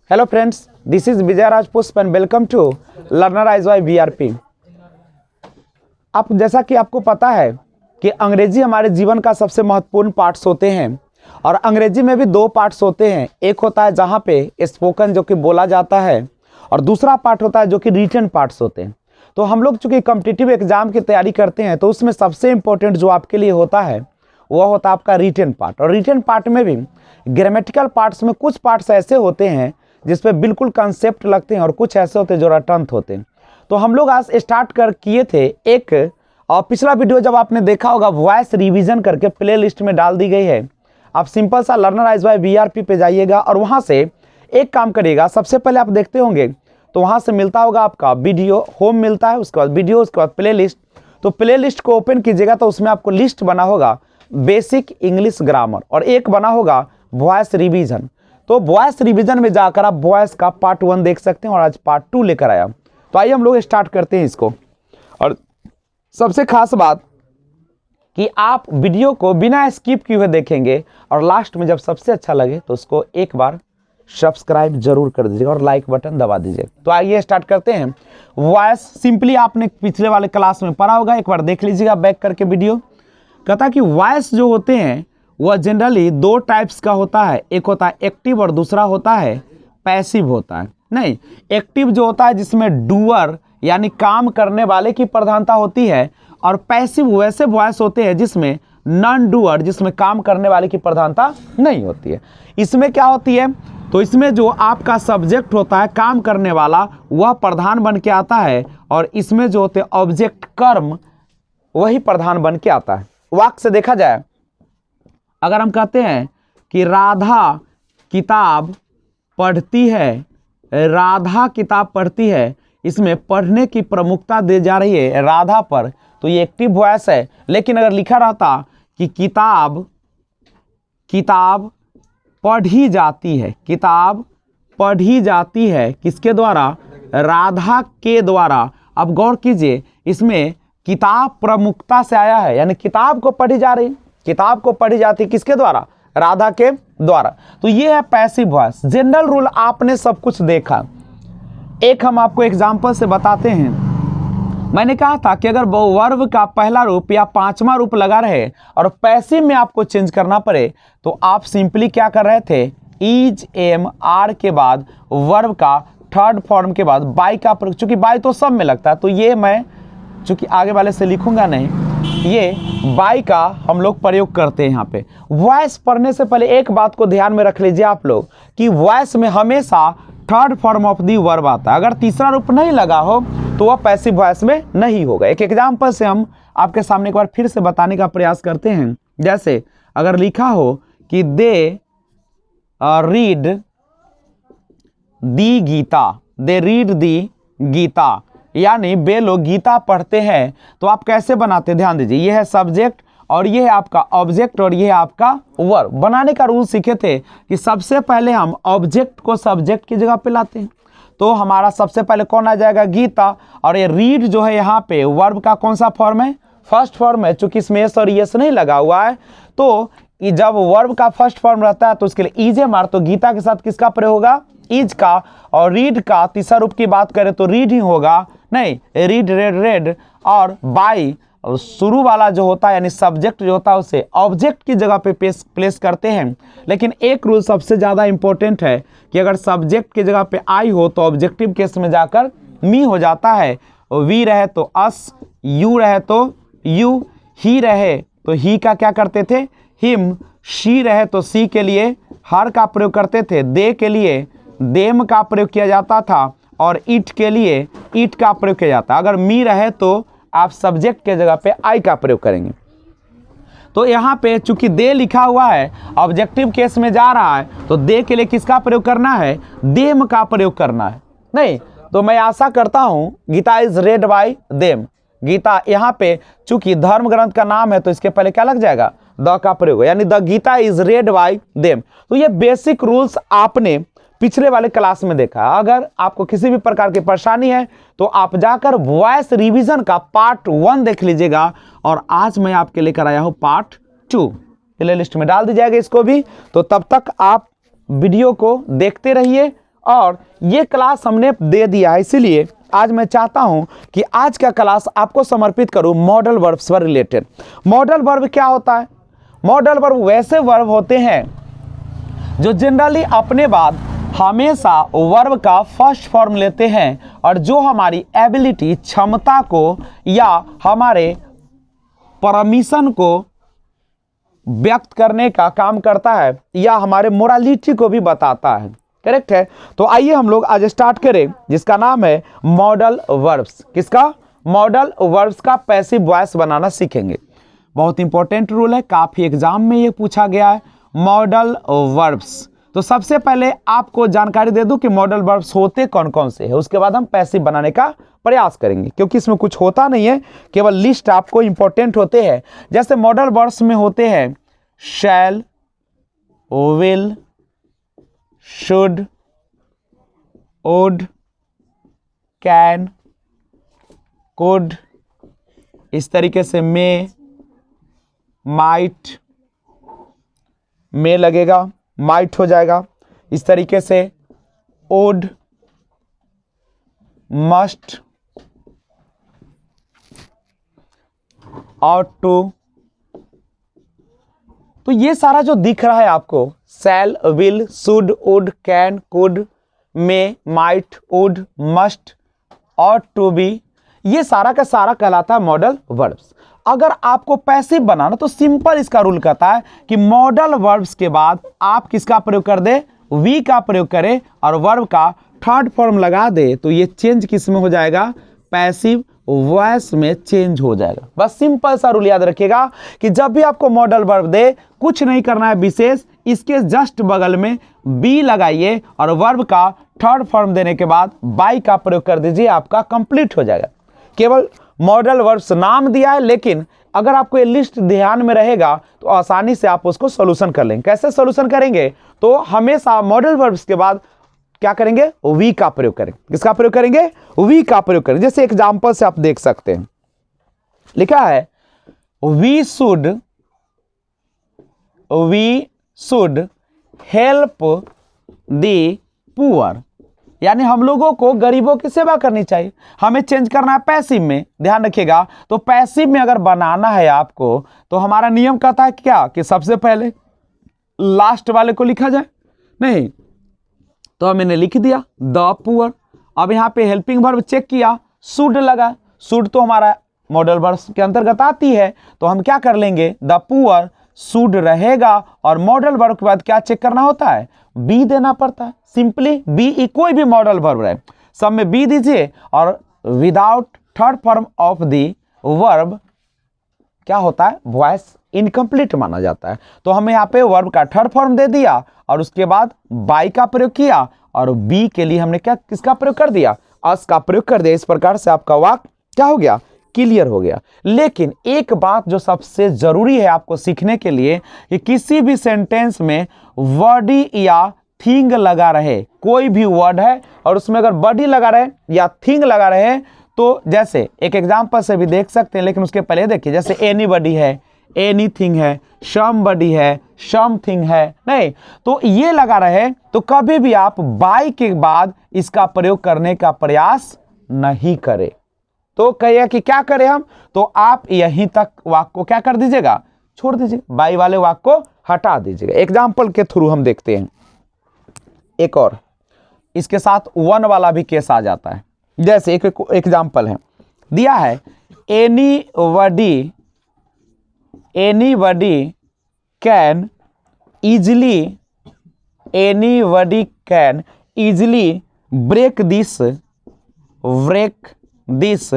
Hello friends, this is Vijay Rajpushp and welcome to Learnrise by VRP. आप जैसा कि आपको पता है कि अंग्रेजी हमारे जीवन का सबसे महत्वपूर्ण पार्ट्स होते हैं और अंग्रेजी में भी दो पार्ट्स होते हैं। एक होता है जहाँ पे स्पोकन जो कि बोला जाता है और दूसरा पार्ट होता है जो कि रिटन पार्ट्स होते हैं। तो हम लोग चूँकि कॉम्पिटिटिव एग्जाम की तैयारी करते हैं तो उसमें सबसे इम्पोर्टेंट जो आपके लिए होता है वह होता है आपका रिटन पार्ट। और रिटन पार्ट में भी ग्रामेटिकल पार्ट्स में कुछ पार्ट्स ऐसे होते हैं जिसपे बिल्कुल कंसेप्ट लगते हैं और कुछ ऐसे होते हैं जो रटंत होते हैं। तो हम लोग आज स्टार्ट किए थे एक पिछला वीडियो जब आपने देखा होगा वॉइस रिवीजन करके प्ले लिस्ट में डाल दी गई है। आप सिंपल सा लर्नराइज बाय वीआरपी पे जाइएगा और वहाँ से एक काम करिएगा। सबसे पहले आप देखते होंगे तो वहाँ से मिलता होगा आपका वीडियो, होम मिलता है, उसके बाद वीडियो, उसके बाद प्ले लिस्ट। तो प्ले लिस्ट को ओपन कीजिएगा तो उसमें आपको लिस्ट बना होगा बेसिक इंग्लिश ग्रामर और एक बना होगा वॉइस रिवीजन। तो वॉइस रिवीजन में जाकर आप वॉइस का पार्ट 1 देख सकते हैं और आज पार्ट 2 लेकर आया। तो आइए हम लोग स्टार्ट करते हैं इसको। और सबसे खास बात कि आप वीडियो को बिना स्किप किए हुए देखेंगे और लास्ट में जब सबसे अच्छा लगे तो उसको एक बार सब्सक्राइब जरूर कर दीजिएगा और लाइक बटन दबा दीजिए। तो आइए स्टार्ट करते हैं। वॉइस सिंपली आपने पिछले वाले क्लास में पढ़ा होगा, एक बार देख लीजिएगा बैक करके वीडियो। कहता कि वॉइस जो होते हैं वह जनरली दो टाइप्स का होता है, एक होता है एक्टिव और दूसरा होता है पैसिव होता है। नहीं, एक्टिव जो होता है जिसमें डूअर यानी काम करने वाले की प्रधानता होती है और पैसिव वैसे वॉइस होते हैं जिसमें नॉन डूअर, जिसमें काम करने वाले की प्रधानता नहीं होती है। इसमें क्या होती है, तो इसमें जो आपका सब्जेक्ट होता है काम करने वाला वह प्रधान बन के आता है और इसमें जो होते हैं ऑब्जेक्ट कर्म वही प्रधान बन के आता है। वाक्य से देखा जाए, अगर हम कहते हैं कि राधा किताब पढ़ती है, राधा किताब पढ़ती है, इसमें पढ़ने की प्रमुखता दी जा रही है राधा पर, तो ये एक्टिव वॉइस है। लेकिन अगर लिखा रहता कि किताब पढ़ी जाती है, किताब पढ़ी जाती है किसके द्वारा, राधा के द्वारा। अब गौर कीजिए, इसमें किताब प्रमुखता से आया है यानी किताब को पढ़ी जा रही, किताब को पढ़ी जाती किसके द्वारा, राधा के द्वारा। तो ये है पैसिव वॉइस। जनरल रूल आपने सब कुछ देखा। एक हम आपको एग्जांपल से बताते हैं। मैंने कहा था कि अगर वर्ब का पहला रूप या पांचवा रूप लगा रहे और पैसिव में आपको चेंज करना पड़े तो आप सिंपली क्या कर रहे थे, इज एम आर के बाद वर्ब का थर्ड फॉर्म के बाद बाई का प्रयोग। चूंकि बाई तो सब में लगता है तो ये मैं चूंकि आगे वाले से लिखूंगा नहीं, ये बाई का हम लोग प्रयोग करते हैं यहाँ पे। वॉइस पढ़ने से पहले एक बात को ध्यान में रख लीजिए आप लोग कि वॉइस में हमेशा third form of the verb आता है। अगर तीसरा रूप नहीं लगा हो तो वह पैसिव वॉइस में नहीं होगा। एक एग्जांपल से हम आपके सामने एक बार फिर से बताने का प्रयास करते हैं। जैसे अगर लिखा हो कि they read the Gita, they read the Gita, यानी वे लोग गीता पढ़ते हैं, तो आप कैसे बनाते, ध्यान दीजिए। ये है सब्जेक्ट और ये है आपका ऑब्जेक्ट और ये है आपका वर्ब। बनाने का रूल सीखे थे कि सबसे पहले हम ऑब्जेक्ट को सब्जेक्ट की जगह पे लाते हैं। तो हमारा सबसे पहले कौन आ जाएगा, गीता। और ये रीड जो है यहाँ पे वर्ब का कौन सा फॉर्म है, फर्स्ट फॉर्म है। चूंकि इसमें एस और यस नहीं लगा हुआ है तो जब वर्ब का फर्स्ट फॉर्म रहता है तो उसके लिए इज मार, तो गीता के साथ किसका प्रयोग होगा, इज का। और रीड का तीसरा रूप की बात करें तो रीड ही होगा, नहीं रीड रेड रेड। और बाई शुरू वाला जो होता है यानी सब्जेक्ट जो होता है उसे ऑब्जेक्ट की जगह पे प्लेस करते हैं। लेकिन एक रूल सबसे ज़्यादा इंपॉर्टेंट है कि अगर सब्जेक्ट की जगह पे आई हो तो ऑब्जेक्टिव केस में जाकर मी हो जाता है। वी रहे तो अस, यू रहे तो यू, ही रहे तो ही का क्या करते थे, हिम, शी रहे तो सी के लिए हर का प्रयोग करते थे, दे के लिए देम का प्रयोग किया जाता था और इट के लिए इट का प्रयोग किया जाता है। अगर मी रहे तो आप सब्जेक्ट के जगह पे आई का प्रयोग करेंगे। तो यहाँ पे चूंकि दे लिखा हुआ है ऑब्जेक्टिव केस में जा रहा है तो दे के लिए किसका प्रयोग करना है, देम का प्रयोग करना है। नहीं तो मैं आशा करता हूँ Gita is read by them. Gita यहाँ पे चूंकि धर्म ग्रंथ का नाम है तो इसके पहले क्या लग जाएगा, द का प्रयोग, यानी the Gita is read by them. तो ये बेसिक रूल्स आपने पिछले वाले क्लास में देखा। अगर आपको किसी भी प्रकार की परेशानी है तो आप जाकर वॉइस रिवीजन का पार्ट 1 देख लीजिएगा और आज मैं आपके लेकर आया हूं पार्ट 2। प्ले लिस्ट में डाल दी जाएगी इसको भी। तो तब तक आप वीडियो को देखते रहिए और ये क्लास हमने दे दिया है, इसीलिए आज मैं चाहता हूं कि आज का क्लास आपको समर्पित करूं मॉडल वर्ब्स पर रिलेटेड। मॉडल वर्ब क्या होता है? मॉडल वर्ब वैसे वर्ब होते हैं जो जनरली अपने बाद हमेशा वर्ब का फर्स्ट फॉर्म लेते हैं और जो हमारी एबिलिटी, क्षमता को या हमारे परमिशन को व्यक्त करने का काम करता है या हमारे मोरालिटी को भी बताता है। करेक्ट है। तो आइए हम लोग आज स्टार्ट करें, जिसका नाम है मॉडल वर्ब्स। किसका? मॉडल वर्ब्स का पैसिव वॉइस बनाना सीखेंगे। बहुत इंपॉर्टेंट रूल है, काफी एग्जाम में ये पूछा गया है, मॉडल वर्ब्स। तो सबसे पहले आपको जानकारी दे दूं कि मॉडल वर्ब्स होते कौन कौन से हैं, उसके बाद हम पैसिव बनाने का प्रयास करेंगे, क्योंकि इसमें कुछ होता नहीं है, केवल लिस्ट आपको इंपॉर्टेंट होते हैं। जैसे मॉडल वर्ब्स में होते हैं shall, will, should, would, can, could, इस तरीके से मे, माइट, मे लगेगा माइट हो जाएगा, इस तरीके से वुड, मस्ट और टू। तो ये सारा जो दिख रहा है आपको, shall, will, should, would, can, could, may, might, would, must और टू बी, ये सारा का सारा कहलाता है मॉडल वर्ब्स। अगर आपको पैसिव बनाना तो सिंपल इसका रूल कहता है कि मॉडल वर्ब्स के बाद आप किसका प्रयोग कर दे? वी का प्रयोग करें और वर्ब का थर्ड फॉर्म लगा दे, तो ये चेंज किस में हो जाएगा? पैसिव वॉइस में चेंज हो जाएगा। बस सिंपल सा रूल याद रखिएगा कि जब भी आपको मॉडल वर्ब दे, कुछ नहीं करना है विशेष, इसके जस्ट बगल में बी लगाइए और वर्ब का थर्ड फॉर्म देने के बाद बाई का प्रयोग कर दीजिए, आपका कंप्लीट हो जाएगा। केवल मॉडल वर्ब्स नाम दिया है, लेकिन अगर आपको ये लिस्ट ध्यान में रहेगा तो आसानी से आप उसको सॉल्यूशन कर लेंगे। कैसे सॉल्यूशन करेंगे? तो हमेशा मॉडल वर्ब्स के बाद क्या करेंगे? वी का प्रयोग करेंगे। किसका प्रयोग करेंगे? वी का प्रयोग करेंगे। जैसे एग्जांपल से आप देख सकते हैं, लिखा है we should help the poor, यानी हम लोगों को गरीबों की सेवा करनी चाहिए। हमें चेंज करना है पैसिव में, ध्यान रखिएगा। तो पैसिव में अगर बनाना है आपको, तो हमारा नियम कहता है क्या कि सबसे पहले लास्ट वाले को लिखा जाए। नहीं तो मैंने लिख दिया द पुअर। अब यहाँ पे हेल्पिंग वर्ब चेक किया, शुड लगा। शुड तो हमारा मॉडल वर्ब्स के अंतर्गत आती है, तो हम क्या कर लेंगे? द पुअर शुड रहेगा और मॉडल वर्ब के बाद क्या चेक करना होता है? बी देना पड़ता है। सिंपली बी, कोई भी मॉडल वर्ब रहे सब में बी दीजिए और without third form of the verb क्या होता है? वॉइस इनकम्प्लीट माना जाता है। तो हमें यहाँ पे वर्ब का थर्ड फॉर्म दे दिया और उसके बाद बाई का प्रयोग किया और बी के लिए हमने क्या किसका प्रयोग कर दिया? अस का प्रयोग कर दिया। इस प्रकार से आपका वाक्य क्या हो गया? क्लियर हो गया। लेकिन एक बात जो सबसे जरूरी है आपको सीखने के लिए, कि किसी भी सेंटेंस में वर्डी या थिंग लगा रहे, कोई भी वर्ड है और उसमें अगर बॉडी लगा रहे या थिंग लगा रहे, तो जैसे एक एग्जांपल से भी देख सकते हैं, लेकिन उसके पहले देखिए, जैसे एनीबॉडी है, एनीथिंग है, समबॉडी है, समथिंग है, नहीं तो ये लगा रहे, तो कभी भी आप बाय के बाद इसका प्रयोग करने का प्रयास नहीं करें। तो कहिए कि क्या करें हम? तो आप यहीं तक वाक्य को क्या कर दीजिएगा? छोड़ दीजिए, बाई वाले वाक्य को हटा दीजिएगा। एग्जाम्पल के थ्रू हम देखते हैं एक और, इसके साथ वन वाला भी केस आ जाता है। जैसे एक एग्जाम्पल है दिया है, anybody can easily break this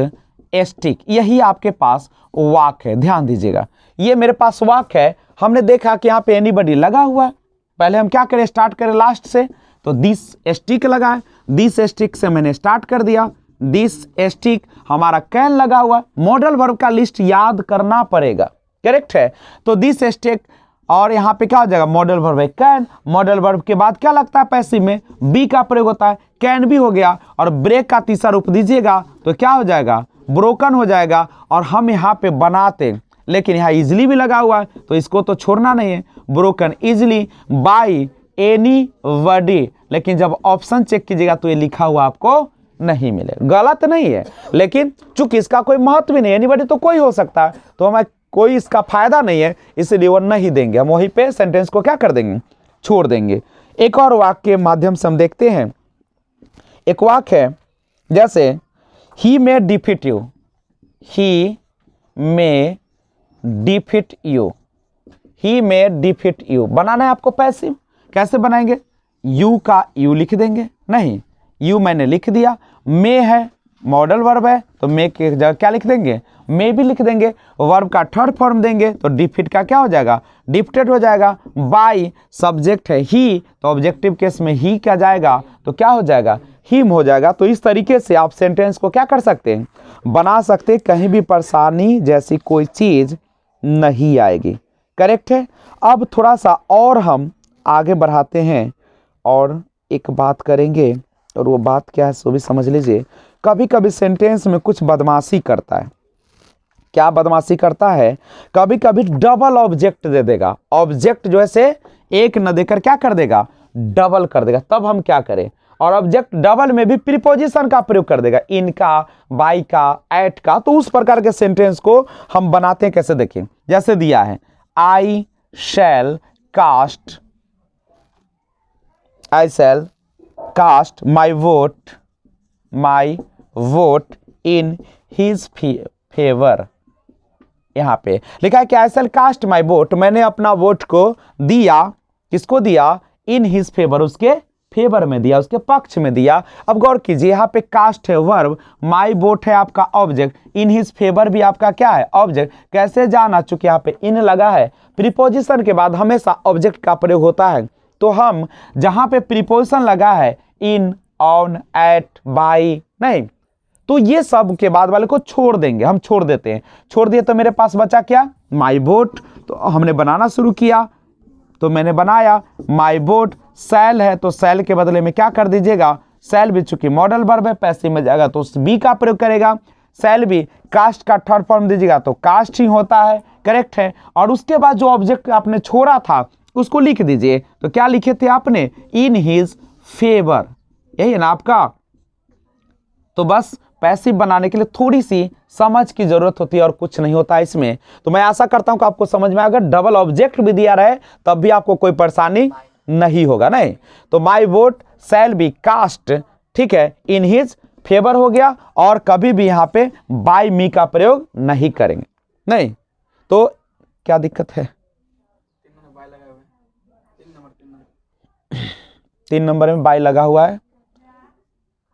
stick. यही आपके पास वाक्य है, ध्यान दीजिएगा। ये मेरे पास वाक्य है, हमने देखा कि यहाँ पे एनीबॉडी लगा हुआ है। पहले हम क्या करें? स्टार्ट करें लास्ट से, तो दिस स्टिक लगा है, दिस स्टिक से मैंने स्टार्ट कर दिया। दिस स्टिक हमारा कैन लगा हुआ है। मॉडल वर्ब का लिस्ट याद करना पड़ेगा, करेक्ट है। तो दिस स्टिक और यहाँ पे क्या हो जाएगा? मॉडल वर्ब है कैन। मॉडल वर्ब के बाद क्या लगता है पैसिव में? बी का प्रयोग होता है, कैन भी हो गया और ब्रेक का तीसरा रूप दीजिएगा तो क्या हो जाएगा? ब्रोकन हो जाएगा। और हम यहाँ पे बनाते, लेकिन यहाँ इजिली भी लगा हुआ है तो इसको तो छोड़ना नहीं है। ब्रोकन इजिली बाय एनीबॉडी, लेकिन जब ऑप्शन चेक कीजिएगा तो ये लिखा हुआ आपको नहीं मिलेगा। गलत नहीं है, लेकिन चूंकि इसका कोई महत्व भी नहीं, एनीबॉडी तो कोई हो सकता है, तो हमें कोई इसका फायदा नहीं है, इसलिए वो नहीं देंगे। हम वहीं पे सेंटेंस को क्या कर देंगे, छोड़ देंगे। एक और वाक्य के माध्यम से हम देखते हैं। एक वाक्य है जैसे he may defeat you, he may defeat you, he may defeat you बनाना है आपको पैसिव। कैसे बनाएंगे, यू का यू लिख देंगे, नहीं यू मैंने लिख दिया, मे है मॉडल वर्ब है तो मे की जगह क्या लिख देंगे, मे भी लिख देंगे। वर्ब का थर्ड फॉर्म देंगे तो डिफीट का क्या हो जाएगा, डिफिटेड हो जाएगा। बाय सब्जेक्ट है ही तो ऑब्जेक्टिव केस में ही क्या जाएगा तो क्या हो जाएगा, हिम हो जाएगा। तो इस तरीके से आप सेंटेंस को क्या कर सकते हैं, बना सकते हैं, कहीं भी परेशानी जैसी कोई चीज नहीं आएगी। करेक्ट है। अब थोड़ा सा और हम आगे बढ़ाते हैं और एक बात करेंगे, और वो बात क्या है सो भी समझ लीजिए। कभी कभी सेंटेंस में कुछ बदमाशी करता है। क्या बदमाशी करता है, कभी कभी डबल ऑब्जेक्ट दे देगा। ऑब्जेक्ट जो है से एक न देकर क्या कर देगा, डबल कर देगा। तब हम क्या करें, और ऑब्जेक्ट डबल में भी प्रीपोजिशन का प्रयोग कर देगा, इनका, बाय का, एट का। तो उस प्रकार के सेंटेंस को हम बनाते हैं कैसे, देखें। जैसे दिया है I shall cast, I shall cast my vote in his favour. यहां पे लिखा है कि आई शैल कास्ट माई वोट, मैंने अपना वोट को दिया, किसको दिया, इन हिज फेवर, उसके फेवर में दिया, उसके पक्ष में दिया। अब गौर कीजिए, यहाँ पे कास्ट है वर्ब, माई वोट है आपका ऑब्जेक्ट, इन हिज फेवर भी आपका क्या है, ऑब्जेक्ट। कैसे जाना, चूंकि यहाँ पे इन लगा है, प्रीपोजिशन के बाद हमेशा ऑब्जेक्ट का प्रयोग होता है। तो हम जहां पे प्रीपोजिशन लगा है, इन, ऑन, एट, बाई, नहीं, तो ये सब के बाद वाले को छोड़ देंगे, हम छोड़ देते हैं। छोड़ दिए तो मेरे पास बचा क्या, माई वोट। तो हमने बनाना शुरू किया, तो मैंने बनाया माई वोट। सेल है तो सेल के बदले में क्या कर दीजिएगा, सेल भी चूंकि मॉडल वर्ब है पैसिव में जाएगा तो उस बी का प्रयोग करेगा। सेल भी कास्ट का थर्ड फॉर्म दीजिएगा तो कास्ट ही होता है। करेक्ट है। और उसके बाद जो ऑब्जेक्ट आपने छोड़ा था उसको लिख दीजिए। तो क्या लिखे थे आपने, इन हिज फेवर, यही है ना आपका। तो बस पैसिव बनाने के लिए थोड़ी सी समझ की जरूरत होती है और कुछ नहीं होता इसमें। तो मैं आशा करता हूं कि आपको समझ में, अगर डबल ऑब्जेक्ट भी दिया रहे तब भी आपको कोई परेशानी नहीं होगा। नहीं तो my vote shall be cast, ठीक है, इन हिज फेवर हो गया। और कभी भी यहां पे बाय मी का प्रयोग नहीं करेंगे। नहीं तो क्या दिक्कत है, 3 नंबर में बाय लगा हुआ है।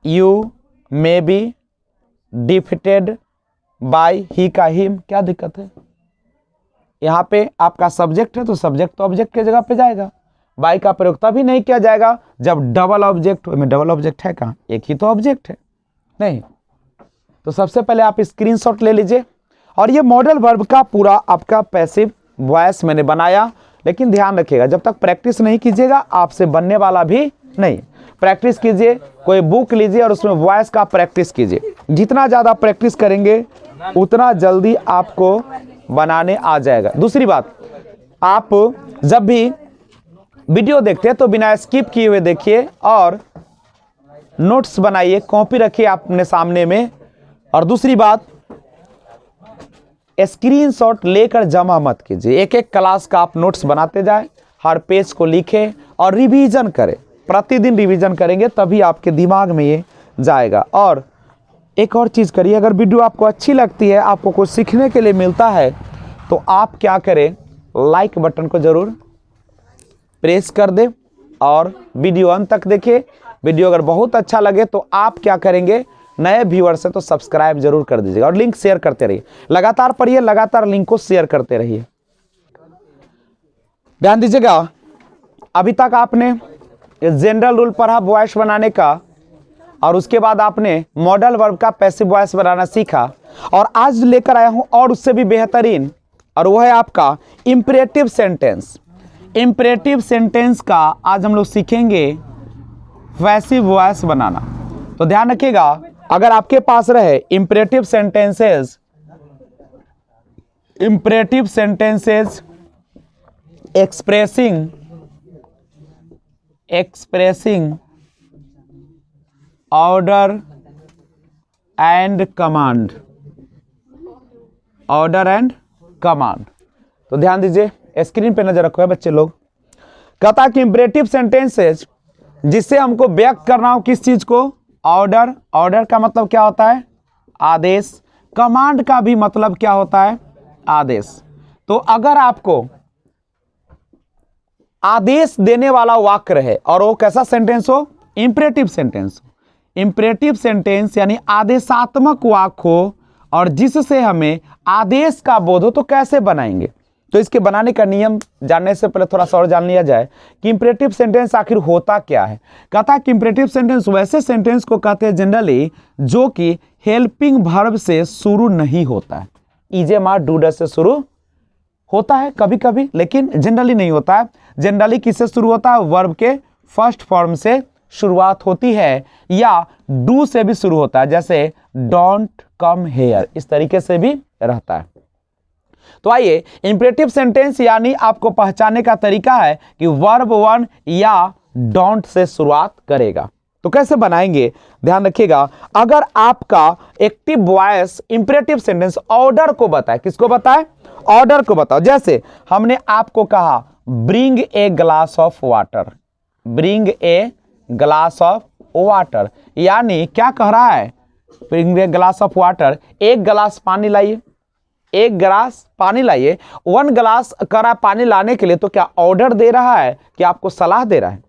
You may be defeated by he का हिम, क्या दिक्कत है। यहां पे आपका सब्जेक्ट है तो सब्जेक्ट तो ऑब्जेक्ट की जगह पे जाएगा। बाय का प्रयोग तभी नहीं किया जाएगा जब डबल ऑब्जेक्ट हो। में डबल ऑब्जेक्ट है कहां, एक ही तो ऑब्जेक्ट है। नहीं तो सबसे पहले आप स्क्रीनशॉट ले लीजिए। और ये मॉडल वर्ब का पूरा आपका पैसिव वॉइस मैंने बनाया, लेकिन ध्यान रखिएगा जब तक प्रैक्टिस नहीं कीजिएगा आपसे बनने वाला भी नहीं। प्रैक्टिस कीजिए, कोई बुक लीजिए और उसमें वॉइस का प्रैक्टिस कीजिए। जितना ज़्यादा प्रैक्टिस करेंगे उतना जल्दी आपको बनाने आ जाएगा। दूसरी बात, आप जब भी वीडियो देखते हैं तो बिना स्किप किए हुए देखिए और नोट्स बनाइए, कॉपी रखिए अपने सामने में। और दूसरी बात, स्क्रीनशॉट लेकर जमा मत कीजिए। एक एक क्लास का आप नोट्स बनाते जाएं, हर पेज को लिखें और रिवीजन करें। प्रतिदिन रिवीजन करेंगे तभी आपके दिमाग में ये जाएगा। और एक और चीज़ करिए, अगर वीडियो आपको अच्छी लगती है, आपको कुछ सीखने के लिए मिलता है, तो आप क्या करें, लाइक बटन को ज़रूर प्रेस कर दें और वीडियो अंत तक देखिए। वीडियो अगर बहुत अच्छा लगे तो आप क्या करेंगे, नए व्यूअर्स हैं तो सब्सक्राइब जरूर कर दीजिएगा और लिंक शेयर करते रहिए। लगातार पढ़िए, लगातार लिंक को शेयर करते रहिए। ध्यान दीजिएगा, अभी तक आपने जनरल रूल पढ़ा वॉइस बनाने का, और उसके बाद आपने मॉडल वर्ब का पैसिव वॉइस बनाना सीखा। और आज लेकर आया हूं और उससे भी बेहतरीन, और वो है आपका इंपरेटिव सेंटेंस। इंपरेटिव सेंटेंस का आज हम लोग सीखेंगे पैसिव वॉइस बनाना। तो ध्यान रखिएगा, अगर आपके पास रहे imperative sentences expressing expressing order and command, order and command. तो ध्यान दीजिए, स्क्रीन पे नजर रखो है बच्चे लोग। कहता कि इंपरेटिव सेंटेंसेज जिससे हमको व्यक्त करना हो किस चीज को, ऑर्डर। ऑर्डर का मतलब क्या होता है, आदेश। कमांड का भी मतलब क्या होता है, आदेश। तो अगर आपको आदेश देने वाला वाक्य रहे और वो कैसा सेंटेंस हो, इंपरेटिव सेंटेंस हो। इंपरेटिव सेंटेंस यानी आदेशात्मक वाक्य हो और जिससे हमें आदेश का बोध हो, तो कैसे बनाएंगे। तो इसके बनाने का नियम जानने से पहले थोड़ा सा और जान लिया जाए कि इंपरेटिव सेंटेंस आखिर होता क्या है। कहता है कि इंपरेटिव सेंटेंस वैसे सेंटेंस को कहते हैं जनरली जो कि हेल्पिंग वर्ब से शुरू नहीं होता है। Is am are do does से शुरू होता है कभी कभी, लेकिन जनरली नहीं होता है। जनरली किससे शुरू होता है, वर्ब के फर्स्ट फॉर्म से शुरुआत होती है, या डू से भी शुरू होता है, जैसे डोंट कम हेयर, इस तरीके से भी रहता है। तो आइए, इंपरेटिव सेंटेंस यानी आपको पहचानने का तरीका है कि वर्ब वन या डोंट से शुरुआत करेगा। तो कैसे बनाएंगे, ध्यान रखिएगा। अगर आपका active voice imperative sentence order को बताए, किसको बताए, ऑर्डर को बताओ। जैसे हमने आपको कहा bring a glass of water, bring a glass of water, यानी क्या कह रहा है, bring a glass of water, एक गिलास पानी लाइए, एक गिलास पानी लाइए। वन ग्लास करा पानी लाने के लिए, तो क्या ऑर्डर दे रहा है कि आपको सलाह दे रहा है,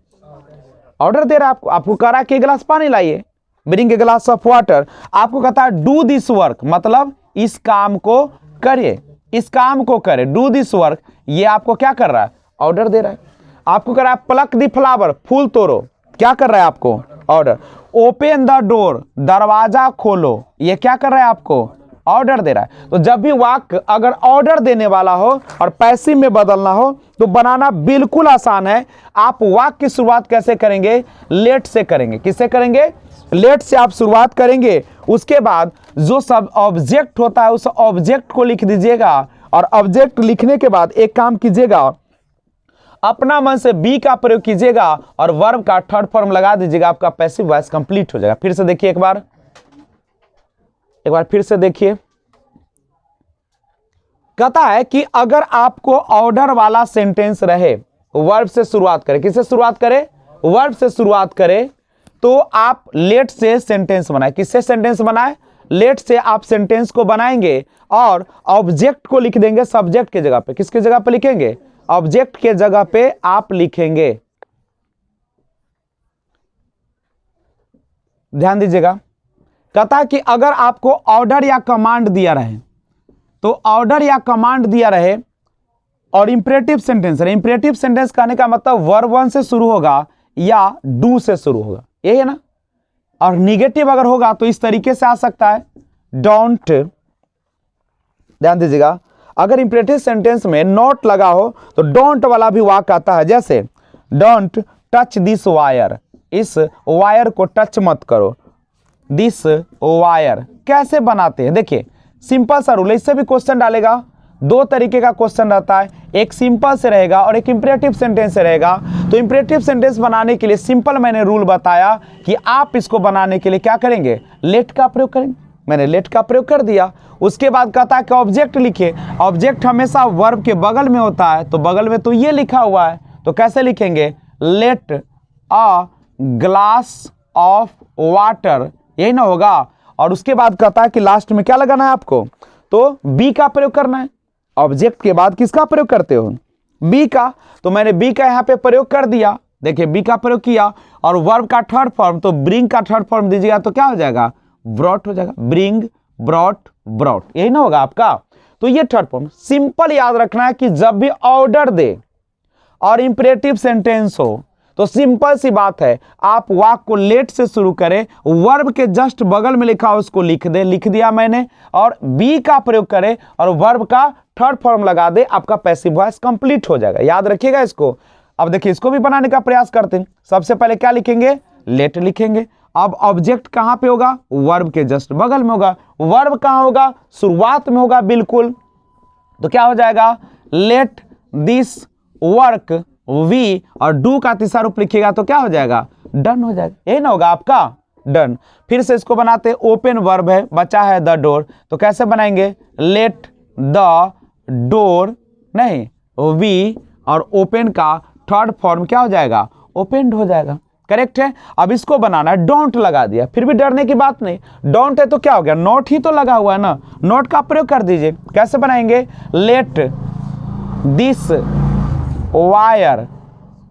ऑर्डर दे रहा है आपको कह रहा है कि एक गिलास पानी लाइए, bring a glass of water. आपको कहता है डू दिस वर्क, मतलब इस काम को करिए, इस काम को करे, डू दिस वर्क, ये आपको क्या कर रहा है, ऑर्डर दे रहा है। आपको कह रहा है प्लक द फ्लावर, फूल तोड़ो, क्या कर रहा है आपको, ऑर्डर। ओपन द डोर, दरवाजा खोलो, ये क्या कर रहा है आपको, ऑर्डर दे रहा है। तो जब भी वाक्य अगर ऑर्डर देने वाला हो और पैसिव में बदलना हो तो बनाना बिल्कुल आसान है। आप वाक्य की शुरुआत कैसे करेंगे, लेट से करेंगे। किससे करेंगे, लेट से आप शुरुआत करेंगे। उसके बाद जो सब ऑब्जेक्ट होता है उस ऑब्जेक्ट को लिख दीजिएगा, और ऑब्जेक्ट लिखने के बाद एक काम कीजिएगा, अपना मन से बी का प्रयोग कीजिएगा और वर्ब का थर्ड फॉर्म लगा दीजिएगा, आपका पैसिव वॉइस कंप्लीट हो जाएगा। फिर से देखिए, एक बार फिर से देखिए। कहता है कि अगर आपको ऑर्डर वाला सेंटेंस रहे, वर्ब से शुरुआत करें, किससे शुरुआत करें, वर्ब से शुरुआत करें, तो आप लेट से सेंटेंस बनाए। किससे सेंटेंस बनाए, लेट से आप सेंटेंस को बनाएंगे और ऑब्जेक्ट को लिख देंगे सब्जेक्ट के जगह पे। किसके जगह पे लिखेंगे, ऑब्जेक्ट के जगह पे आप लिखेंगे। ध्यान दीजिएगा। कहता है कि अगर आपको ऑर्डर या कमांड दिया रहे, तो ऑर्डर या कमांड दिया रहे और इंपरेटिव सेंटेंस है, इंपरेटिव सेंटेंस कहने का मतलब वर्ब वन से शुरू होगा या डू से शुरू होगा, यही है ना। और निगेटिव अगर होगा तो इस तरीके से आ सकता है, डोंट। ध्यान दीजिएगा, अगर इंपरेटिव सेंटेंस में नॉट लगा हो तो डोंट वाला भी वाक्य आता है, जैसे डोंट टच दिस वायर, इस वायर को टच मत करो, दिस वायर। कैसे बनाते हैं, देखिए सिंपल सा रूल है, इससे भी क्वेश्चन डालेगा। दो तरीके का क्वेश्चन रहता है, एक सिंपल से रहेगा और एक इंपरेटिव सेंटेंस से रहेगा। तो इंपरेटिव सेंटेंस बनाने के लिए सिंपल मैंने रूल बताया कि आप इसको बनाने के लिए क्या करेंगे, लेट का प्रयोग करेंगे। मैंने लेट का प्रयोग कर दिया। उसके बाद कहता है कि ऑब्जेक्ट लिखे, ऑब्जेक्ट हमेशा वर्ब के बगल में होता है, तो बगल में तो ये लिखा हुआ है, तो कैसे लिखेंगे, let a glass of water, यही ना होगा। और उसके बाद कहता है कि लास्ट में क्या लगाना है आपको, तो बी का प्रयोग करना है। ऑब्जेक्ट के बाद किसका प्रयोग करते हो, बी का। तो मैंने बी का यहाँ पे प्रयोग कर दिया, देखिए बी का प्रयोग किया। और वर्ब का थर्ड फॉर्म, तो ब्रिंग का थर्ड फॉर्म दीजिएगा तो क्या हो जाएगा, ब्रॉट हो जाएगा, ब्रिंग ब्रॉट ब्रॉट, यही ना होगा आपका। तो ये थर्ड फॉर्म सिंपल याद रखना है कि जब भी ऑर्डर दे और इंपरेटिव सेंटेंस हो तो सिंपल सी बात है, आप वाक्य को लेट से शुरू करें, वर्ब के जस्ट बगल में लिखा हो उसको लिख दे, लिख दिया मैंने, और बी का प्रयोग करें और वर्ब का थर्ड फॉर्म लगा दे, आपका पैसिव वॉइस कंप्लीट हो जाएगा। याद रखिएगा इसको। अब देखिए इसको भी बनाने का प्रयास करते हैं। सबसे पहले क्या लिखेंगे, लेट लिखेंगे। अब ऑब्जेक्ट कहां पे होगा, वर्ब के जस्ट बगल में होगा। वर्ब कहां होगा, शुरुआत में होगा बिल्कुल। तो क्या हो जाएगा, लेट दिस वर्क वी और डू का तीसरा रूप लिखिएगा तो क्या हो जाएगा, डन हो जाएगा। यही ना होगा आपका डन। फिर से इसको बनाते, ओपन वर्ब है, बचा है द डोर, तो कैसे बनाएंगे, लेट द डोर नहीं वी और ओपन का थर्ड फॉर्म क्या हो जाएगा, ओपेंड हो जाएगा। करेक्ट है। अब इसको बनाना है, डोंट लगा दिया, फिर भी डरने की बात नहीं, डोंट है तो क्या हो गया, नॉट ही तो लगा हुआ है ना, नॉट का प्रयोग कर दीजिए। कैसे बनाएंगे, लेट दिस वायर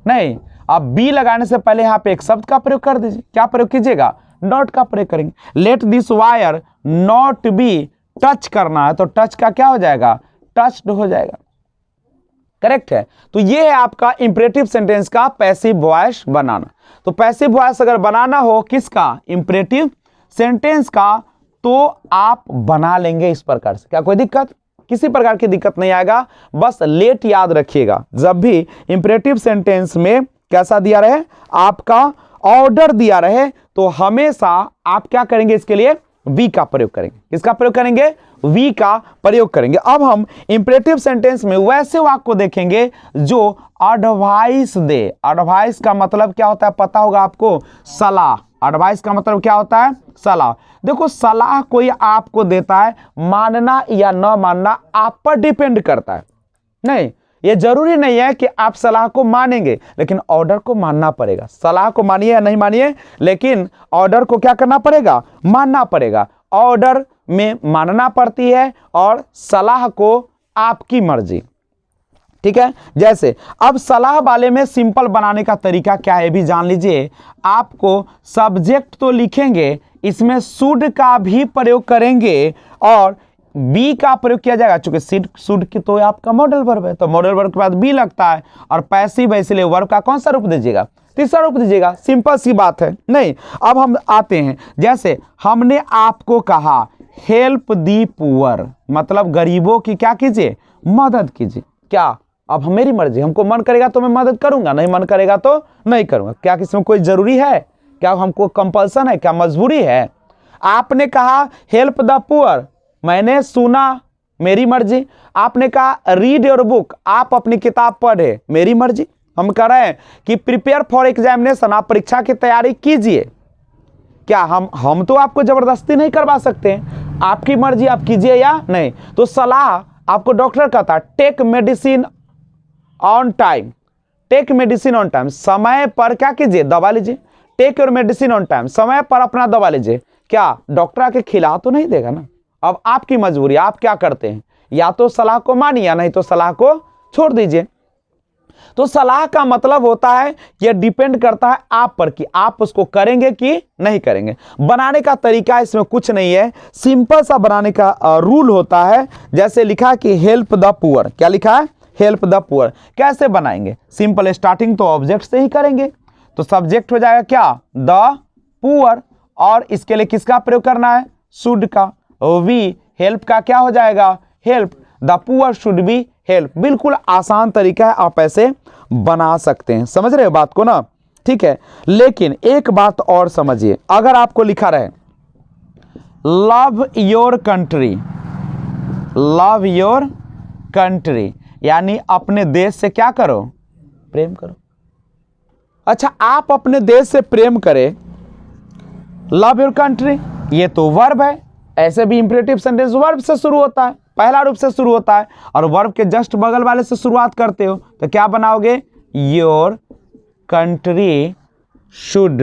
नहीं, अब बी लगाने से पहले यहाँ पे एक शब्द का प्रयोग कर दीजिए। क्या प्रयोग कीजिएगा, नॉट का प्रयोग करेंगे। Let this wire not be touch करना है तो टच का क्या हो जाएगा, टच्ड हो जाएगा। करेक्ट है। तो ये है आपका इंपरेटिव सेंटेंस का पैसिव वॉइस बनाना। तो पैसिव वॉइस अगर बनाना हो किसका, इंपरेटिव सेंटेंस का, तो आप बना लेंगे इस प्रकार से। क्या कोई दिक्कत, किसी प्रकार की दिक्कत नहीं आएगा। बस लेट याद रखिएगा, जब भी इंपरेटिव सेंटेंस में कैसा दिया रहे, आपका ऑर्डर दिया रहे, तो हमेशा आप क्या करेंगे, इसके लिए वी का प्रयोग करेंगे। किसका प्रयोग करेंगे, वी का प्रयोग करेंगे। अब हम इंपरेटिव सेंटेंस में वैसे वाक्य को देखेंगे जो एडवाइस दे। एडवाइस का मतलब क्या होता है पता होगा आपको, सलाह। एडवाइस का मतलब क्या होता है, सलाह। देखो सलाह कोई आपको देता है, मानना या न मानना आप पर डिपेंड करता है। नहीं, ये जरूरी नहीं है कि आप सलाह को मानेंगे, लेकिन ऑर्डर को मानना पड़ेगा। सलाह को मानिए या नहीं मानिए, लेकिन ऑर्डर को क्या करना पड़ेगा, मानना पड़ेगा। ऑर्डर में मानना पड़ती है और सलाह को आपकी मर्जी। ठीक है। जैसे अब सलाह वाले में सिंपल बनाने का तरीका क्या है, ये भी जान लीजिए। आपको सब्जेक्ट तो लिखेंगे, इसमें शुड का भी प्रयोग करेंगे और बी का प्रयोग किया जाएगा। चूंकि शुड की तो आपका मॉडल वर्ब है, तो मॉडल वर्ब के बाद बी लगता है और पैसिव है, इसलिए वर्ब का कौन सा रूप दीजिएगा, तीसरा रूप दीजिएगा। सिंपल सी बात है। नहीं, अब हम आते हैं, जैसे हमने आपको कहा हेल्प दी पुअर, मतलब गरीबों की क्या कीजिए, मदद कीजिए। क्या, अब मेरी मर्जी, हमको मन करेगा तो मैं मदद करूंगा, नहीं मन करेगा तो नहीं करूंगा। क्या किसमें कोई जरूरी है, क्या हमको कंपल्सन है, क्या मजबूरी है। आपने कहा हेल्प द पुअर, मैंने सुना, मेरी मर्जी। आपने कहा रीड योर बुक, आप अपनी किताब पढ़े, मेरी मर्जी। हम कह रहे हैं कि प्रिपेयर फॉर एग्जामिनेशन, आप परीक्षा की तैयारी कीजिए। क्या हम तो आपको जबरदस्ती नहीं करवा सकते, आपकी मर्जी, आप कीजिए या नहीं। तो सलाह आपको डॉक्टर कहता है take medicine on time, take medicine on time, समय पर क्या कीजिए, दवा लीजिए। Take your medicine on time, समय पर अपना दवा लीजिए। क्या डॉक्टर आके खिला तो नहीं देगा ना। अब आपकी मजबूरी, आप क्या करते हैं, या तो सलाह को मानिए या नहीं तो सलाह को छोड़ दीजिए। तो सलाह का मतलब होता है, यह डिपेंड करता है आप पर कि आप उसको करेंगे कि नहीं करेंगे। बनाने का तरीका इसमें कुछ नहीं है, सिंपल सा बनाने का रूल होता है। जैसे लिखा कि हेल्प द पुअर, क्या लिखा है, हेल्प द पुअर। कैसे बनाएंगे, सिंपल, स्टार्टिंग तो ऑब्जेक्ट से ही करेंगे। तो सब्जेक्ट हो जाएगा क्या, द पुअर, और इसके लिए किसका प्रयोग करना है, शुड का। वी, हेल्प का क्या हो जाएगा, help, the poor should be help. बिल्कुल आसान तरीका है, आप ऐसे बना सकते हैं। समझ रहे हो बात को ना, ठीक है। लेकिन एक बात और समझिए, अगर आपको लिखा रहे love your country, love your country, यानी अपने देश से क्या करो, प्रेम करो। अच्छा, आप अपने देश से प्रेम करें, लव योर कंट्री, ये तो वर्ब है। ऐसे भी इंपरेटिव सेंटेंस वर्ब से शुरू होता है, पहला रूप से शुरू होता है, और वर्ब के जस्ट बगल वाले से शुरुआत करते हो तो क्या बनाओगे, योर कंट्री शुड,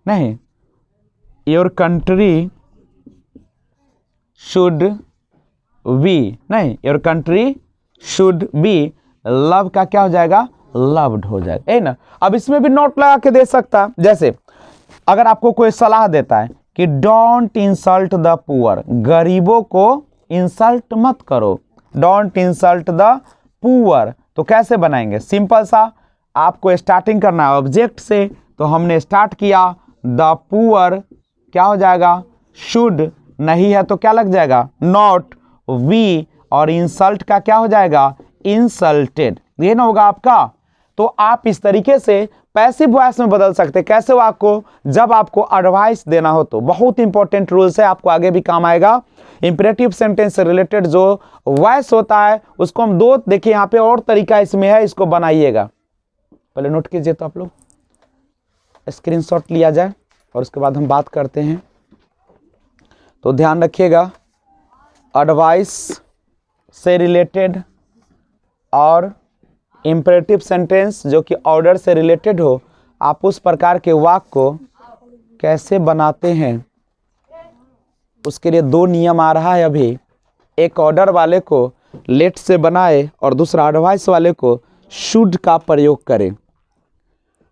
नहीं, योर कंट्री शुड बी, नहीं, your country should be, love का क्या हो जाएगा, लव्ड हो जाएगा, है ना। अब इसमें भी नोट लगा के दे सकता है। जैसे अगर आपको कोई सलाह देता है कि डोंट इंसल्ट द पुअर, गरीबों को इंसल्ट मत करो, डोंट इंसल्ट द पुअर, तो कैसे बनाएंगे, सिंपल सा, आपको स्टार्टिंग करना है ऑब्जेक्ट से। तो हमने स्टार्ट किया, द पुअर क्या हो जाएगा, शुड, नहीं है तो क्या लग जाएगा, नॉट, वी, और इंसल्ट का क्या हो जाएगा, इंसल्टेड, ये ना होगा आपका। तो आप इस तरीके से पैसिव वॉइस में बदल सकते हैं। कैसे वाक्य को? जब आपको एडवाइस देना हो तो। बहुत इंपॉर्टेंट रूल्स है, आपको आगे भी काम आएगा। इंपेरेटिव सेंटेंस से रिलेटेड जो वॉइस होता है उसको हम दो, देखिए यहाँ पे और तरीका इसमें है, इसको बनाइएगा। पहले नोट कीजिए तो आप लोग, स्क्रीनशॉट लिया जाए और उसके बाद हम बात करते हैं। तो ध्यान रखिएगा, एडवाइस से रिलेटेड और इंपेरेटिव सेंटेंस जो कि ऑर्डर से रिलेटेड हो, आप उस प्रकार के वाक्य को कैसे बनाते हैं, उसके लिए दो नियम आ रहा है अभी। एक ऑर्डर वाले को लेट से बनाए और दूसरा एडवाइस वाले को शुड का प्रयोग करें।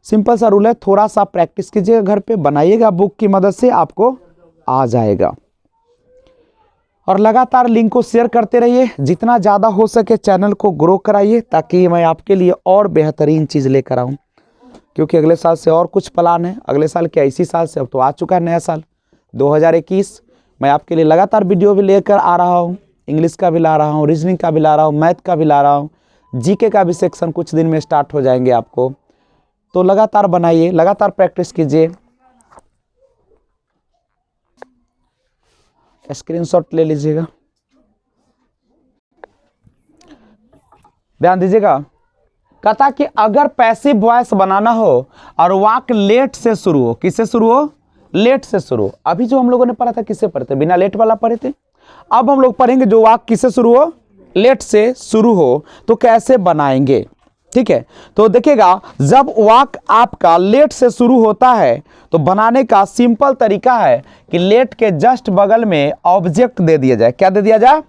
सिंपल सा रूल है, थोड़ा सा प्रैक्टिस कीजिएगा, घर पे बनाइएगा, बुक की मदद से आपको आ जाएगा। और लगातार लिंक को शेयर करते रहिए, जितना ज़्यादा हो सके चैनल को ग्रो कराइए, ताकि मैं आपके लिए और बेहतरीन चीज़ लेकर आऊँ। क्योंकि अगले साल से और कुछ प्लान है, अगले साल क्या इसी साल से, अब तो आ चुका है नया साल 2021। मैं आपके लिए लगातार वीडियो भी लेकर आ रहा हूँ, इंग्लिश का भी ला रहा हूँ, रीजनिंग का भी ला रहा हूँ, मैथ का भी ला रहा हूँ, जीके का भी सेक्शन कुछ दिन में स्टार्ट हो जाएंगे आपको। तो लगातार बनाइए, लगातार प्रैक्टिस कीजिए। स्क्रीनशॉट ले लीजिएगा, ध्यान दीजिएगा। कहता कि अगर पैसिव वॉइस बनाना हो और वाक्य लेट से शुरू हो, किससे शुरू हो? लेट से शुरू हो। अभी जो हम लोगों ने पढ़ा था किससे पढ़े थे? बिना लेट वाला पढ़े थे। अब हम लोग पढ़ेंगे जो वाक्य किससे शुरू हो? लेट से शुरू हो, तो कैसे बनाएंगे, ठीक है। तो देखिएगा, जब वाक्य आपका लेट से शुरू होता है तो बनाने का सिंपल तरीका है कि लेट के जस्ट बगल में ऑब्जेक्ट दे दिया जाए। क्या दे दिया जाए?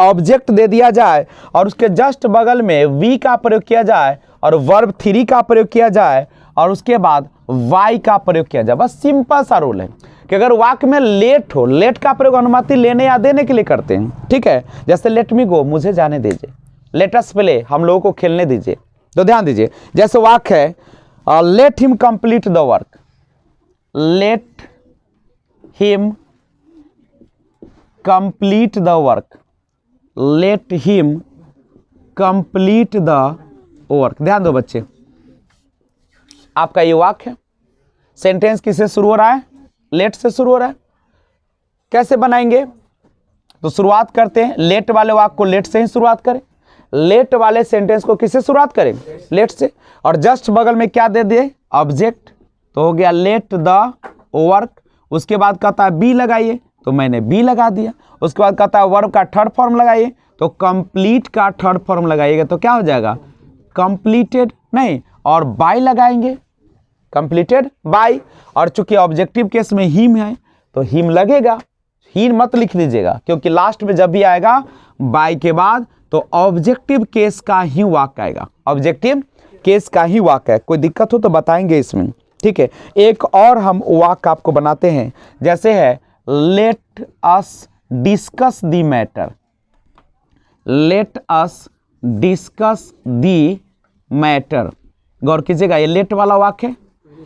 ऑब्जेक्ट दे दिया जाए, और उसके जस्ट बगल में वी का प्रयोग किया जाए और वर्ब थ्री का प्रयोग किया जाए, और उसके बाद वाई का प्रयोग किया जाए। बस सिंपल सा रूल है कि अगर वाक्य में लेट हो, लेट का प्रयोग अनुमति लेने या देने के लिए करते हैं, ठीक है। जैसे लेट मी गो, मुझे जाने दीजिए, लेट अस प्ले, हम लोगों को खेलने दीजिए। तो ध्यान दीजिए, जैसे वाक्य है let him complete the work, let him complete the work, let him complete the work. ध्यान दो बच्चे, आपका ये वाक्य है, सेंटेंस किससे शुरू हो रहा है? लेट से शुरू हो रहा है। कैसे बनाएंगे? तो शुरुआत करते हैं, लेट वाले वाक्य को लेट से ही शुरुआत करें, लेट वाले सेंटेंस को किससे शुरुआत करें? लेट से। और जस्ट बगल में क्या दे दिए? ऑब्जेक्ट। तो हो गया लेट द वर्क। उसके बाद कहता है बी लगाइए, तो मैंने बी लगा दिया। उसके बाद कहता है वर्ब का थर्ड फॉर्म लगाइए, तो कंप्लीट का थर्ड फॉर्म लगाइएगा, तो क्या हो जाएगा? कंप्लीटेड नहीं, और बाय लगाएंगे, कंप्लीटेड बाय। और चूंकि ऑब्जेक्टिव केस में हिम है तो हिम लगेगा, ही मत लिख दीजिएगा, क्योंकि लास्ट में जब भी आएगा बाय के बाद तो ऑब्जेक्टिव केस का ही वाक्य आएगा, ऑब्जेक्टिव केस का ही वाक्य है। कोई दिक्कत हो तो बताएंगे इसमें, ठीक है। एक और हम वाक्य आपको बनाते हैं, जैसे है let us discuss the matter, let us discuss the matter. गौर कीजिएगा, ये लेट वाला वाक्य है।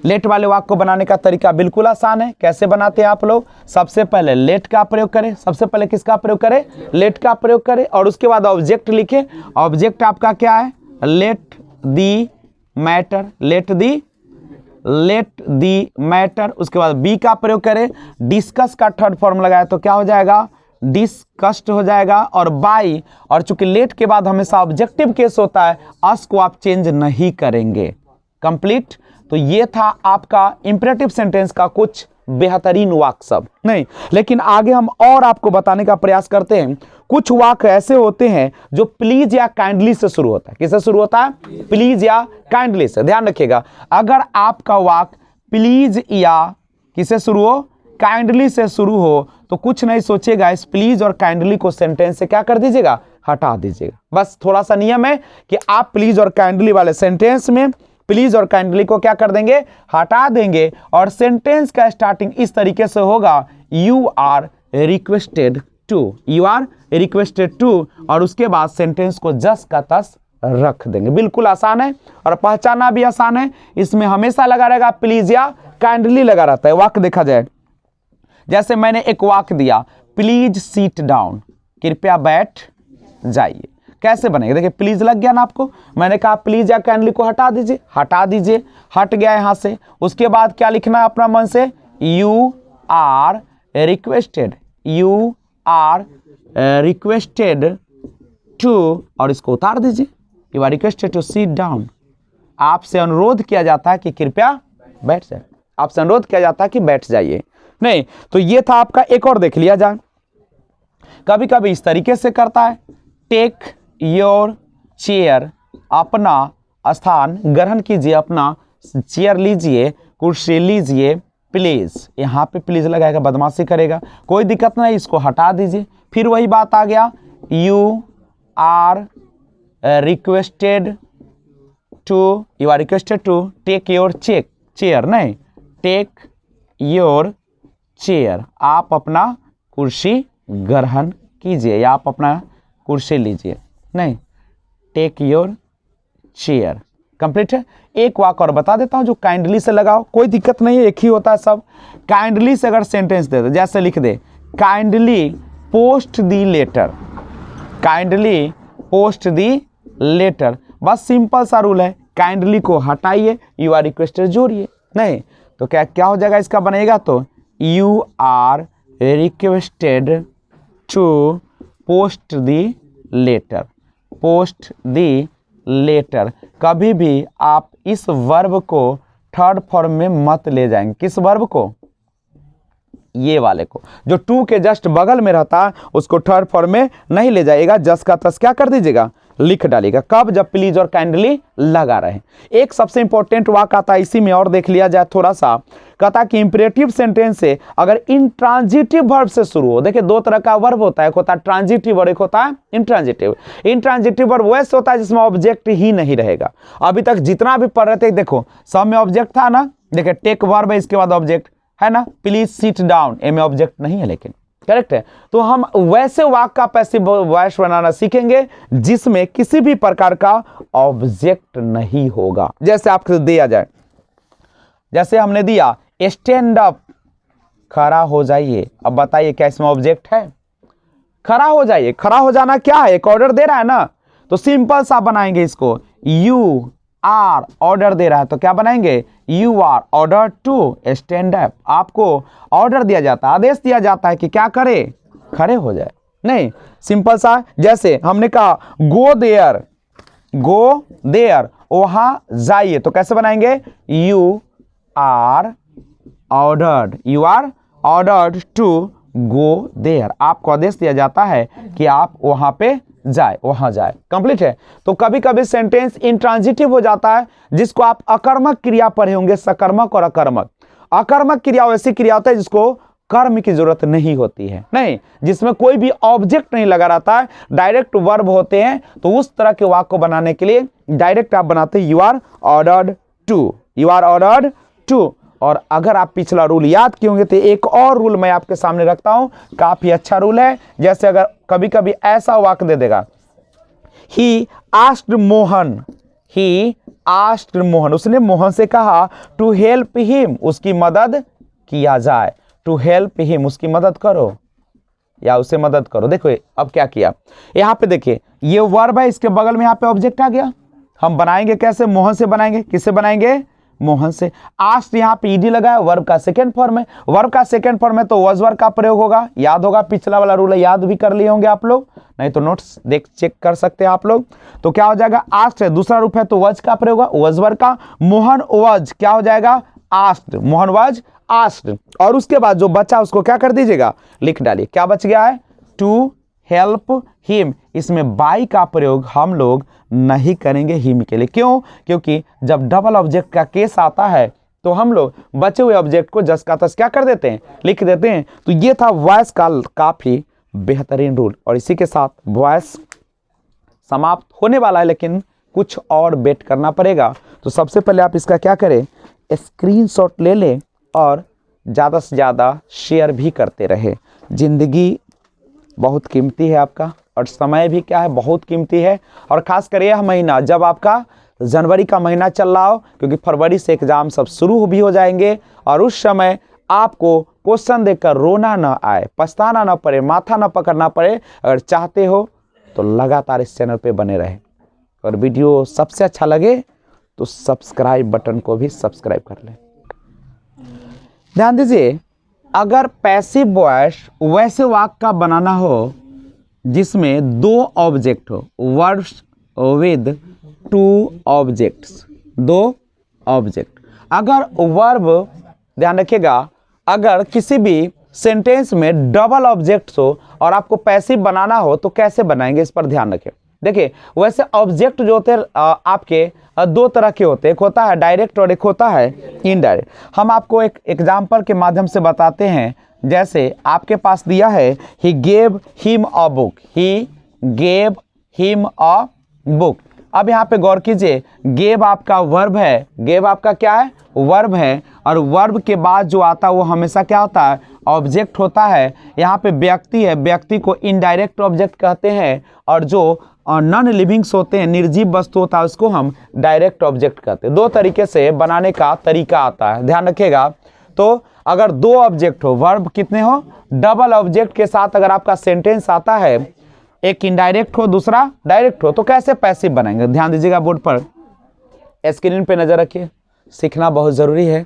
लेट वाले वाक्य को बनाने का तरीका बिल्कुल आसान है। कैसे बनाते हैं आप लोग? सबसे पहले लेट का प्रयोग करें, सबसे पहले किसका प्रयोग करें? लेट का प्रयोग करें, और उसके बाद ऑब्जेक्ट लिखें। ऑब्जेक्ट आपका क्या है? Let the matter, let the matter. उसके बाद बी का प्रयोग करें, डिस्कस का थर्ड फॉर्म लगाए तो क्या हो जाएगा? डिस्कस्ड हो जाएगा। और बाई, और चूंकि लेट के बाद हमेशा ऑब्जेक्टिव केस होता है, अस को आप चेंज नहीं करेंगे। कंप्लीट। तो ये था आपका इंपेरेटिव सेंटेंस का कुछ बेहतरीन वाक्य सब नहीं, लेकिन आगे हम और आपको बताने का प्रयास करते हैं। कुछ वाक्य ऐसे होते हैं जो प्लीज या काइंडली से शुरू होता है। किससे शुरू होता है? प्लीज या काइंडली से। ध्यान रखिएगा, अगर आपका वाक्य प्लीज या किससे शुरू हो? काइंडली से शुरू हो, तो कुछ नहीं सोचेगा, इस प्लीज और काइंडली को सेंटेंस से क्या कर दीजिएगा? हटा दीजिएगा। बस थोड़ा सा नियम है कि आप प्लीज और काइंडली वाले सेंटेंस में प्लीज और काइंडली को क्या कर देंगे? हटा देंगे। और सेंटेंस का स्टार्टिंग इस तरीके से होगा, you are requested to, you are requested to, और उसके बाद सेंटेंस को जस का तस रख देंगे। बिल्कुल आसान है और पहचाना भी आसान है। इसमें हमेशा लगा रहेगा प्लीज या काइंडली लगा रहता है। वाक्य देखा जाए, जैसे मैंने एक वाक्य दिया, प्लीज सीट डाउन, कृपया बैठ जाइए। कैसे बनेगा? देखिए प्लीज लग गया ना आपको, मैंने कहा प्लीज या काइंडली को हटा दीजिए, हटा दीजिए, हट गया यहां से। उसके बाद क्या लिखना है अपना मन से? You are requested, you are requested to, और इसको उतार दीजिए, you are requested to sit down. आपसे अनुरोध किया जाता है कि कृपया बैठ जाए, आपसे अनुरोध किया जाता है कि बैठ जाइए। नहीं तो ये था आपका, एक और देख लिया जाए। कभी कभी इस तरीके से करता है, टेक योर चेयर, अपना स्थान ग्रहण कीजिए, अपना चेयर लीजिए, कुर्सी लीजिए प्लीज। यहां पे प्लीज लगाएगा, बदमाशी करेगा, कोई दिक्कत नहीं, इसको हटा दीजिए। फिर वही बात आ गया, you are requested to, you are requested to take your chair, नहीं टेक योर चेयर, आप अपना कुर्सी ग्रहण कीजिए या आप अपना कुर्सी लीजिए, नहीं टेक योर चेयर। कंप्लीट है। एक वाक और बता देता हूं जो काइंडली से लगाओ, कोई दिक्कत नहीं है, एक ही होता है सब। काइंडली से अगर सेंटेंस दे दो, जैसे लिख दे kindly post the letter, kindly post the letter, बस सिंपल सा रूल है, काइंडली को हटाइए, यू आर रिक्वेस्टेड जोड़िए। नहीं तो क्या क्या हो जाएगा इसका बनेगा? तो you are requested to post the letter, post the letter. कभी भी आप इस वर्ब को थर्ड फॉर्म में मत ले जाएंगे। किस वर्ब को? ये वाले को, जो टू के जस्ट बगल में रहता है उसको थर्ड फॉर्म में नहीं ले जाइएगा, जस का तस क्या कर दीजिएगा, लिख डालिएगा। कब? जब प्लीज और काइंडली लगा रहे। एक सबसे इंपॉर्टेंट वाक्य आता है इसी में, और देख लिया जाए थोड़ा सा। कहता कि इंपरेटिव सेंटेंस से अगर इंट्रांजिटिव वर्ब से शुरू हो, देखिए दो तरह का वर्ब होता है, एक होता है ट्रांजिटिव और एक होता है इंट्रांजिटिव। इंट्रांजिटिव वर्ब वैसे होता है जिसमें ऑब्जेक्ट ही नहीं रहेगा। अभी तक जितना भी पढ़ रहे थे, देखो सब में ऑब्जेक्ट था ना, देखिए टेक वर्ब है, इसके बाद ऑब्जेक्ट है ना, प्लीज सिट डाउन, ए में ऑब्जेक्ट नहीं है, लेकिन करेक्ट है। तो हम वैसे वाक्य का पैसिव वॉइस बनाना सीखेंगे जिसमें किसी भी प्रकार का ऑब्जेक्ट नहीं होगा। जैसे आपको दिया जाए, जैसे हमने दिया स्टैंड अप, खड़ा हो जाइए। अब बताइए क्या इसमें ऑब्जेक्ट है? खड़ा हो जाइए, खड़ा हो जाना क्या है? एक ऑर्डर दे रहा है ना, तो सिंपल सा बनाएंगे इसको, यू आर ऑर्डर दे रहा है तो क्या बनाएंगे, you are order to stand up. आपको ऑर्डर दिया जाता है, आदेश दिया जाता है कि क्या करे, खड़े हो जाए। नहीं सिंपल सा, जैसे हमने कहा गो देयर, गो देयर वहां जाइए, तो कैसे बनाएंगे, you are ordered, you are ordered to go there. आपको आदेश दिया जाता है कि आप वहां पे जाए, वहां जाए। कंप्लीट है। तो कभी कभी सेंटेंस इंट्रांजिटिव हो जाता है जिसको आप अकर्मक क्रिया पढ़े होंगे, सकर्मक और अकर्मक। अकर्मक क्रिया वैसी क्रिया होता है जिसको कर्म की जरूरत नहीं होती है, नहीं जिसमें कोई भी ऑब्जेक्ट नहीं लगा रहता है, डायरेक्ट वर्ब होते हैं। तो उस तरह के वाक्य को बनाने के लिए डायरेक्ट आप बनाते हैं you are ordered to, you are ordered to. और अगर आप पिछला रूल याद किए होंगे तो एक और रूल मैं आपके सामने रखता हूं, काफी अच्छा रूल है। जैसे अगर कभी कभी ऐसा वाक्य दे देगा, he asked Mohan, he asked Mohan, उसने मोहन से कहा टू हेल्प हिम, उसकी मदद किया जाए, टू हेल्प हिम, उसकी मदद करो या उसे मदद करो। देखो अब क्या किया, यहां पे देखिए ये वर्ब है, इसके बगल में यहां पे ऑब्जेक्ट आ गया। हम बनाएंगे कैसे, मोहन से बनाएंगे, किससे बनाएंगे, मोहन से। आस्क्ड यहाँ पे ईडी लगा है, वर्ब का सेकंड फॉर्म है, वर्ब का सेकंड फॉर्म है तो वॉज वर्ब का प्रयोग होगा। याद होगा, पिछला वाला रूल है, याद भी कर लिए होंगे आप लोग, नहीं तो नोट्स देख चेक कर सकते हैं आप लोग। तो क्या हो जाएगा, आस्क्ड है, दूसरा रूप है तो वॉज का प्रयोग होगा, वॉज वर्ब का। मोहन वॉज क्या हो जाएगा, आस्क्ड, मोहन वॉज आस्क्ड। और उसके बाद जो बचा उसको क्या कर दीजिएगा, लिख डालिए। क्या बच गया है, टू हेल्प हिम। इसमें बाई का प्रयोग हम लोग नहीं करेंगे हिम के लिए, क्यों, क्योंकि जब डबल ऑब्जेक्ट का केस आता है तो हम लोग बचे हुए ऑब्जेक्ट को जस का तस क्या कर देते हैं, लिख देते हैं। तो ये था वॉइस का काफी बेहतरीन रूल, और इसी के साथ वॉइस समाप्त होने वाला है, लेकिन कुछ और वेट करना पड़ेगा। तो सबसे पहले आप इसका क्या करें, स्क्रीनशॉट ले लें और ज़्यादा से ज़्यादा शेयर भी करते रहे। जिंदगी बहुत कीमती है आपका, और समय भी क्या है, बहुत कीमती है। और खासकर यह महीना जब आपका जनवरी का महीना चल रहा हो, क्योंकि फरवरी से एग्जाम सब शुरू भी हो जाएंगे, और उस समय आपको क्वेश्चन देखकर रोना ना आए, पछताना ना पड़े, माथा ना पकड़ना पड़े। अगर चाहते हो तो लगातार इस चैनल पे बने रहें, और वीडियो सबसे अच्छा लगे तो सब्सक्राइब बटन को भी सब्सक्राइब कर लें। ध्यान दीजिए, अगर पैसिव वॉइस वैसे वाक्य का बनाना हो जिसमें 2 ऑब्जेक्ट हो, वर्ब्स विद 2 ऑब्जेक्ट्स, 2 ऑब्जेक्ट। अगर वर्ब, ध्यान रखिएगा, अगर किसी भी सेंटेंस में डबल ऑब्जेक्ट्स हो और आपको पैसिव बनाना हो तो कैसे बनाएंगे, इस पर ध्यान रखें। देखिए, वैसे ऑब्जेक्ट जो होते हैं आपके 2 तरह के होते हैं, एक होता है डायरेक्ट और एक होता है इनडायरेक्ट। हम आपको एक एग्जाम्पल के माध्यम से बताते हैं। जैसे आपके पास दिया है he gave him a book, he gave him a book. अब यहाँ पे गौर कीजिए, गेव आपका वर्ब है, गेव आपका क्या है, वर्ब है, और वर्ब के बाद जो आता है वो हमेशा क्या होता है, ऑब्जेक्ट होता है। यहाँ पे व्यक्ति है, व्यक्ति को इनडायरेक्ट ऑब्जेक्ट कहते हैं, और जो नॉन लिविंग्स होते हैं, निर्जीव वस्तु होता है, उसको हम डायरेक्ट ऑब्जेक्ट कहते हैं। 2 तरीके से बनाने का तरीका आता है, ध्यान रखिएगा। तो अगर 2 ऑब्जेक्ट हो, वर्ब कितने हो, डबल ऑब्जेक्ट के साथ अगर आपका सेंटेंस आता है, एक इनडायरेक्ट हो दूसरा डायरेक्ट हो, तो कैसे पैसिव बनाएंगे, ध्यान दीजिएगा। बोर्ड पर स्क्रीन पे नजर रखिए, सीखना बहुत जरूरी है।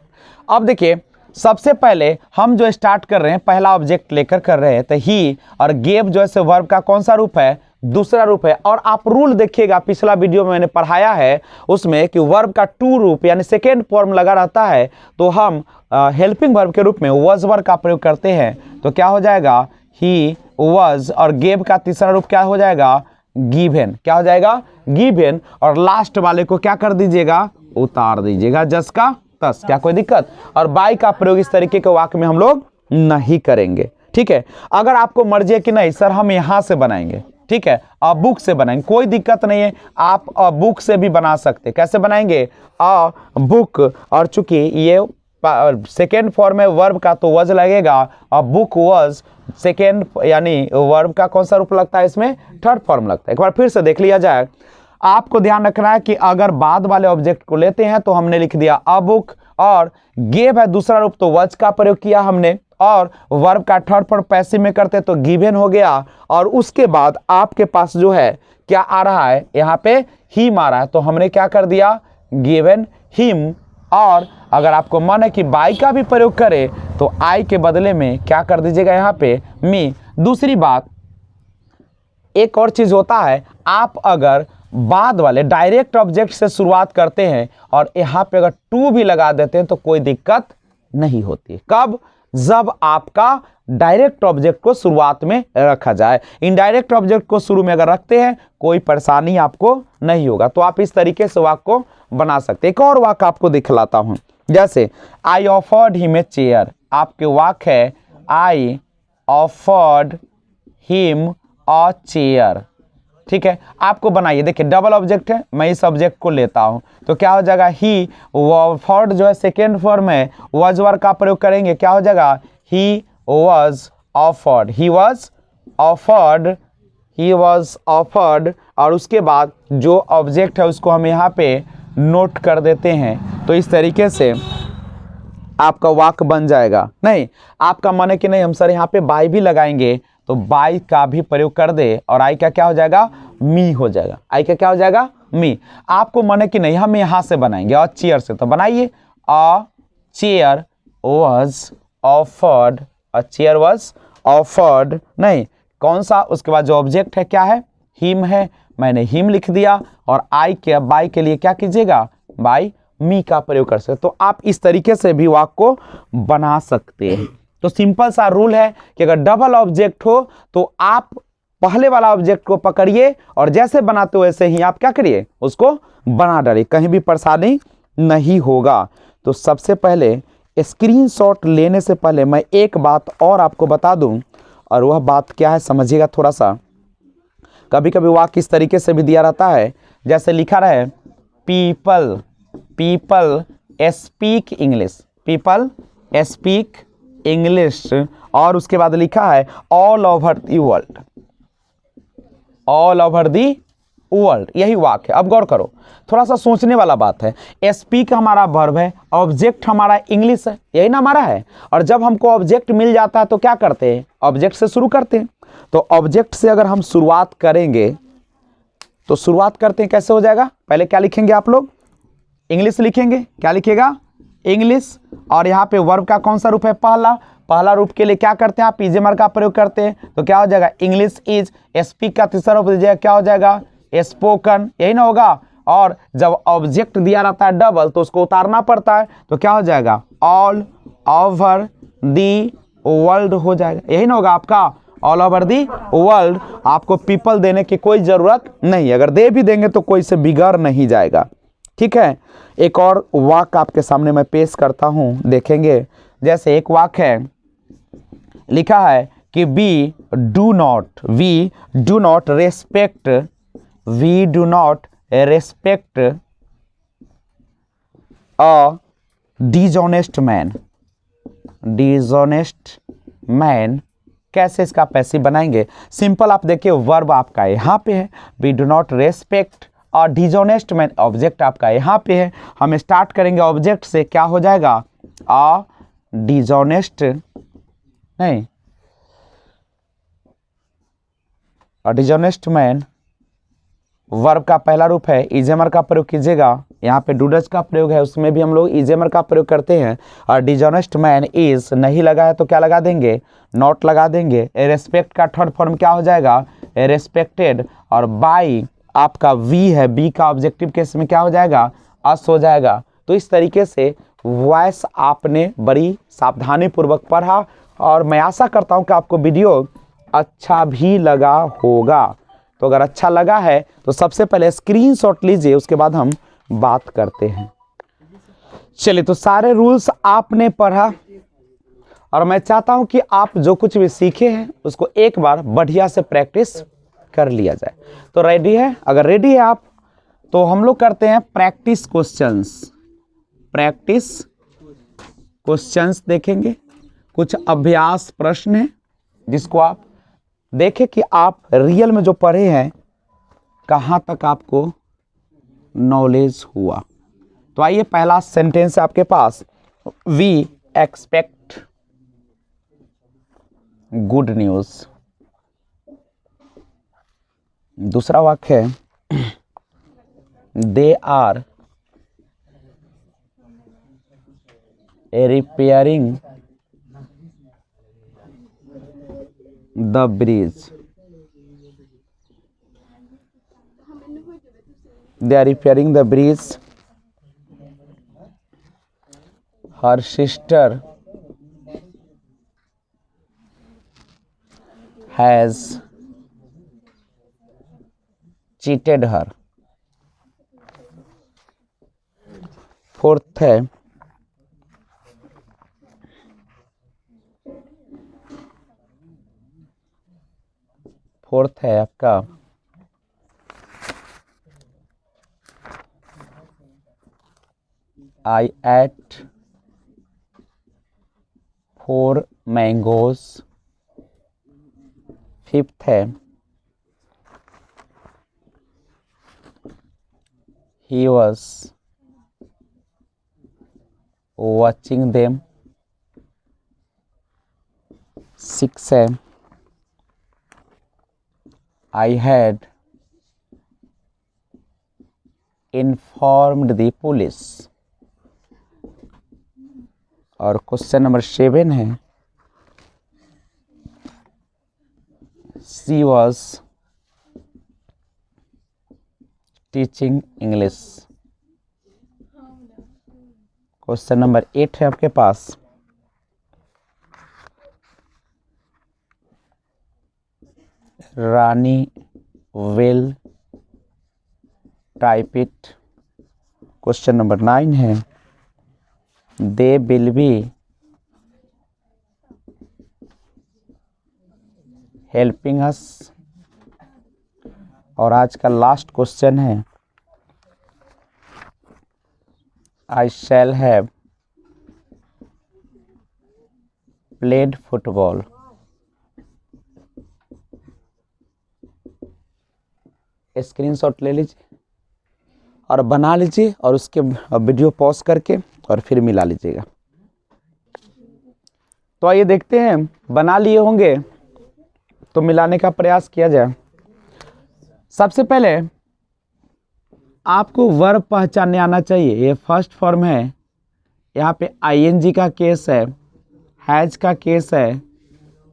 अब देखिए, सबसे पहले हम जो स्टार्ट कर रहे हैं, पहला ऑब्जेक्ट लेकर कर रहे हैं, तो ही और गेव जो है वर्ब का कौन सा रूप है, दूसरा रूप है। और आप रूल देखिएगा, पिछला वीडियो में मैंने पढ़ाया है उसमें कि वर्ब का 2 रूप यानी सेकेंड फॉर्म लगा रहता है, तो हम हेल्पिंग वर्ब के रूप में वॉज वर्ब का प्रयोग करते हैं। तो क्या हो जाएगा, ही वॉज, और गेव का तीसरा रूप क्या हो जाएगा, गिवन। क्या हो जाएगा, गिवन। और लास्ट वाले को क्या कर दीजिएगा, उतार दीजिएगा, जस का तस। क्या कोई दिक्कत? और बाय का प्रयोग इस तरीके के वाक्य में हम लोग नहीं करेंगे, ठीक है। अगर आपको मर्जी है कि नहीं सर हम यहां से बनाएंगे, ठीक है, अ बुक से बनाएंगे, कोई दिक्कत नहीं है, आप अ बुक से भी बना सकते। कैसे बनाएंगे, अ बुक, और चूंकि ये सेकेंड फॉर्म है वर्ब का तो वज लगेगा, अ बुक वॉज सेकेंड, यानी वर्ब का कौन सा रूप लगता है इसमें, थर्ड फॉर्म लगता है। एक बार फिर से देख लिया जाए। आपको ध्यान रखना है कि अगर बाद वाले ऑब्जेक्ट को लेते हैं तो हमने लिख दिया अ बुक, और गेव है दूसरा रूप तो वज का प्रयोग किया हमने, और वर्ब का थर्ड फॉर्म पैसिव में करते तो गिवन हो गया। और उसके बाद आपके पास जो है क्या आ रहा है, यहाँ पे हिम आ रहा है, तो हमने क्या कर दिया, गिवन हिम। और अगर आपको मन है कि बाय का भी प्रयोग करें तो आई के बदले में क्या कर दीजिएगा, यहाँ पे मी। दूसरी बात, एक और चीज होता है, आप अगर बाद वाले डायरेक्ट ऑब्जेक्ट से शुरुआत करते हैं और यहाँ पे अगर 2 भी लगा देते हैं तो कोई दिक्कत नहीं होती। कब, जब आपका डायरेक्ट ऑब्जेक्ट को शुरुआत में रखा जाए। इनडायरेक्ट ऑब्जेक्ट को शुरू में अगर रखते हैं कोई परेशानी आपको नहीं होगा। तो आप इस तरीके से वाक्य को बना सकते हैं। एक और वाक्य आपको दिखलाता हूं, जैसे I offered him a chair. आपके वाक्य है I offered him a chair, ठीक है। आपको बनाइए, देखिए डबल ऑब्जेक्ट है, मैं इस ऑब्जेक्ट को लेता हूं तो क्या हो जाएगा, ही ऑफर्ड जो है सेकेंड फॉर्म है, वॉज वर्ब का प्रयोग करेंगे, क्या हो जाएगा, he was offered, he was offered, he was offered. और उसके बाद जो ऑब्जेक्ट है उसको हम यहाँ पे नोट कर देते हैं। तो इस तरीके से आपका वाक्य बन जाएगा। नहीं, आपका मन है कि नहीं हम सर यहाँ पे बाय भी लगाएंगे, तो बाय का भी प्रयोग कर दे और आई का क्या हो जाएगा, मी हो जाएगा। आई का क्या हो जाएगा, मी। आपको मन है कि नहीं हम यहाँ से बनाएंगे और चेयर से, तो बनाइए a chair was offered, a chair was offered. नहीं, कौन सा, उसके बाद जो ऑब्जेक्ट है क्या है, हिम है, मैंने हिम लिख दिया, और आई के बाय के लिए क्या कीजिएगा, बाय मी का प्रयोग कर सकते। तो आप इस तरीके से भी वाक्य को बना सकते हैं। तो सिंपल सा रूल है कि अगर डबल ऑब्जेक्ट हो तो आप पहले वाला ऑब्जेक्ट को पकड़िए और जैसे बनाते हो वैसे ही आप क्या करिए, उसको बना डालिए, कहीं भी परेशानी नहीं होगा। तो सबसे पहले स्क्रीनशॉट लेने से पहले मैं एक बात और आपको बता दूं, और वह बात क्या है समझिएगा थोड़ा सा। कभी कभी वाक्य इस तरीके से भी दिया रहता है, जैसे लिखा रहे people, people speak English, people speak English, और उसके बाद लिखा है all over the world, all over the world, यही वाक्य है। अब गौर करो, थोड़ा सा सोचने वाला बात है। स्पीक हमारा वर्ब है, ऑब्जेक्ट हमारा इंग्लिश है, यही ना हमारा है। और जब हमको ऑब्जेक्ट मिल जाता है तो क्या करते हैं, ऑब्जेक्ट से शुरू करते हैं। तो ऑब्जेक्ट से अगर हम शुरुआत करेंगे तो शुरुआत करते हैं, कैसे हो जाएगा, पहले क्या लिखेंगे आप लोग, इंग्लिश लिखेंगे। क्या लिखेगा, इंग्लिश। और यहाँ पे वर्ब का कौन सा रूप है, पहला। पहला रूप के लिए क्या करते हैं आप, इजेमर का प्रयोग करते हैं, तो क्या हो जाएगा, इंग्लिश इज। स्पीक का तीसरा रूप दीजिएगा, क्या हो जाएगा, स्पोकन, यही ना होगा। और जब ऑब्जेक्ट दिया रहता है डबल तो उसको उतारना पड़ता है, तो क्या हो जाएगा, ऑल ओवर दी वर्ल्ड हो जाएगा, यही ना होगा आपका, ऑल ओवर दी वर्ल्ड। आपको पीपल देने की कोई जरूरत नहीं, अगर दे भी देंगे तो कोई से बिगड़ नहीं जाएगा। ठीक है, एक और वाक्य आपके सामने मैं पेश करता हूं, देखेंगे। जैसे एक वाक्य है, लिखा है कि we do not respect a dishonest man. कैसे इसका पैसिव बनाएंगे, सिंपल। आप देखिए वर्ब आपका यहाँ पे है, वी डू नॉट रेस्पेक्ट और डिसऑनेस्ट मैन, ऑब्जेक्ट आपका यहाँ पे है। हम स्टार्ट करेंगे ऑब्जेक्ट से, क्या हो जाएगा, अ डिसऑनेस्ट, नहीं, अ डिसऑनेस्ट मैन वर्ब का पहला रूप है, इजेमर का प्रयोग कीजिएगा। यहाँ पे डूडज का प्रयोग है, उसमें भी हम लोग इजेमर का प्रयोग करते हैं। और डिसऑनेस्ट मैन इज नहीं लगा है तो क्या लगा देंगे, नॉट लगा देंगे। रेस्पेक्ट का थर्ड फॉर्म क्या हो जाएगा, रेस्पेक्टेड। और बाई आपका वी है, बी का ऑब्जेक्टिव केस में क्या हो जाएगा, अस हो जाएगा। तो इस तरीके से वॉइस आपने बड़ी सावधानी पूर्वक पढ़ा, और मैं आशा करता हूँ कि आपको वीडियो अच्छा भी लगा होगा। तो अगर अच्छा लगा है तो सबसे पहले स्क्रीनशॉट लीजिए, उसके बाद हम बात करते हैं। चलिए, तो सारे रूल्स आपने पढ़ा, और मैं चाहता हूं कि आप जो कुछ भी सीखे हैं उसको एक बार बढ़िया से प्रैक्टिस कर लिया जाए। तो रेडी है, अगर रेडी है आप तो हम लोग करते हैं प्रैक्टिस क्वेश्चंस देखेंगे। कुछ अभ्यास प्रश्न है जिसको आप देखें कि आप रियल में जो पढ़े हैं कहाँ तक आपको नॉलेज हुआ। तो आइए, पहला सेंटेंस है आपके पास, वी एक्सपेक्ट गुड न्यूज। दूसरा वाक्य है, they are repairing the bridge. They are repairing the bridge. Her sister has cheated her. Fourth है, आपका I ate 4 mangoes। फिफ्थ है, he was watching them। Six है, I had informed the police। और question number 7 है, she was teaching English। Question number 8 है आपके पास, रानी will type it। Question number 9 है, they will be helping us। और आज का लास्ट क्वेश्चन है, I shall have played football। Screenshot ले लीजिए और बना लीजिए और उसके वीडियो पॉज करके और फिर मिला लीजिएगा। तो आइए देखते हैं, बना लिए होंगे तो मिलाने का प्रयास किया जाए। सबसे पहले आपको वर्ब पहचानने आना चाहिए। ये फर्स्ट फॉर्म है, यहाँ पे आईएनजी का केस है, हैज का केस है,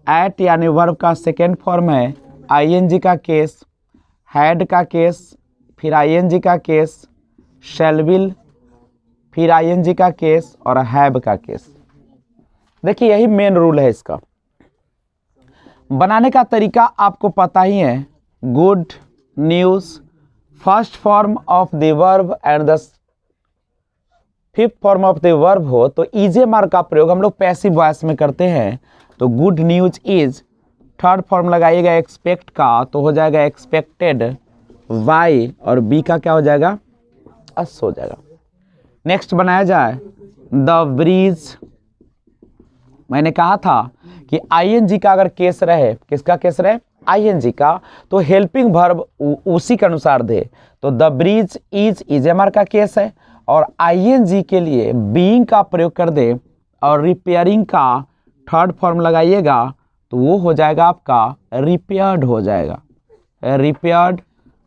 एट यानी वर्ब का सेकेंड फॉर्म है, आईएनजी का केस, हैड का केस, फिर आईएनजी का केस, शैल विल, फिर आईएनजी का केस और हैव का केस। देखिए यही मेन रूल है इसका। बनाने का तरीका आपको पता ही है। Good news first form of the verb and the fifth form of the verb हो तो इजे मार्क का प्रयोग हम लोग पैसिव वॉइस में करते हैं। तो good news is, third form लगाइएगा एक्सपेक्ट का तो हो जाएगा एक्सपेक्टेड, वाई और बी का क्या हो जाएगा, अस हो जाएगा। नेक्स्ट बनाया जाए द ब्रिज। मैंने कहा था कि आईएनजी का अगर केस रहे, किसका केस रहे, आईएनजी का, तो हेल्पिंग वर्ब उसी के अनुसार दे। तो द ब्रिज इज इजेमर का केस है और आईएनजी के लिए बीइंग का प्रयोग कर दे और रिपेयरिंग का थर्ड फॉर्म लगाइएगा तो वो हो जाएगा आपका रिपेयर्ड हो जाएगा। रिपेयर्ड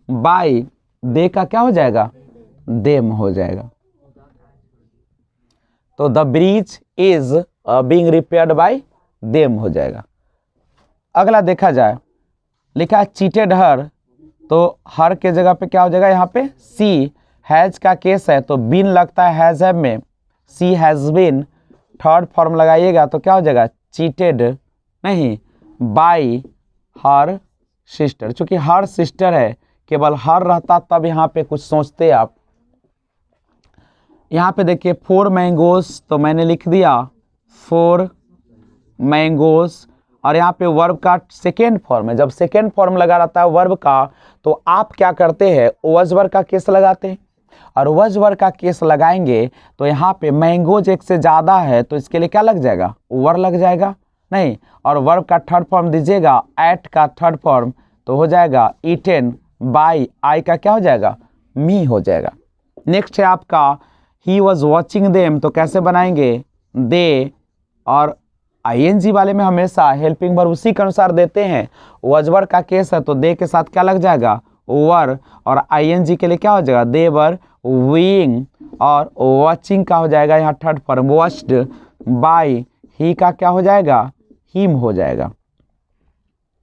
बाय दे का क्या हो जाएगा, देम हो जाएगा। तो the bridge is being repaired bye them हो जाएगा। अगला देखा जाए, लिखा है चीटेड हर, तो हर के जगह पे क्या हो जाएगा, यहाँ पे सी, हैज का केस है तो बीन लगता है हैज हैव में, सी हैज बीन, थर्ड फॉर्म लगाइएगा तो क्या हो जाएगा, चीटेड नहीं, बाय हर सिस्टर। चूंकि हर सिस्टर है, केवल हर रहता तब यहाँ पे कुछ सोचते आप। यहाँ पे देखिए 4 मैंगोस तो मैंने लिख दिया 4 मैंगोस और यहाँ पे वर्ब का सेकेंड फॉर्म है। जब सेकेंड फॉर्म लगा रहता है वर्ब का तो आप क्या करते हैं, वज वर्ब का केस लगाते हैं और वज वर्ब का केस लगाएंगे तो यहाँ पे मैंगोज एक से ज़्यादा है तो इसके लिए क्या लग जाएगा, वर लग जाएगा नहीं, और वर्ब का थर्ड फॉर्म दीजिएगा, एट का थर्ड फॉर्म तो हो जाएगा ईटेन, बाय आई का क्या हो जाएगा, मी हो जाएगा। नेक्स्ट है आपका ही वॉज वॉचिंग देम, तो कैसे बनाएंगे, दे और आईएनजी वाले में हमेशा हेल्पिंग वर्ब उसी के अनुसार देते हैं। वजवर का केस है तो दे के साथ क्या लग जाएगा, वर, और आईएनजी के लिए क्या हो जाएगा, दे वर वीइंग, और वॉचिंग का हो जाएगा यहाँ third form watched, bye he का क्या हो जाएगा, हिम हो जाएगा।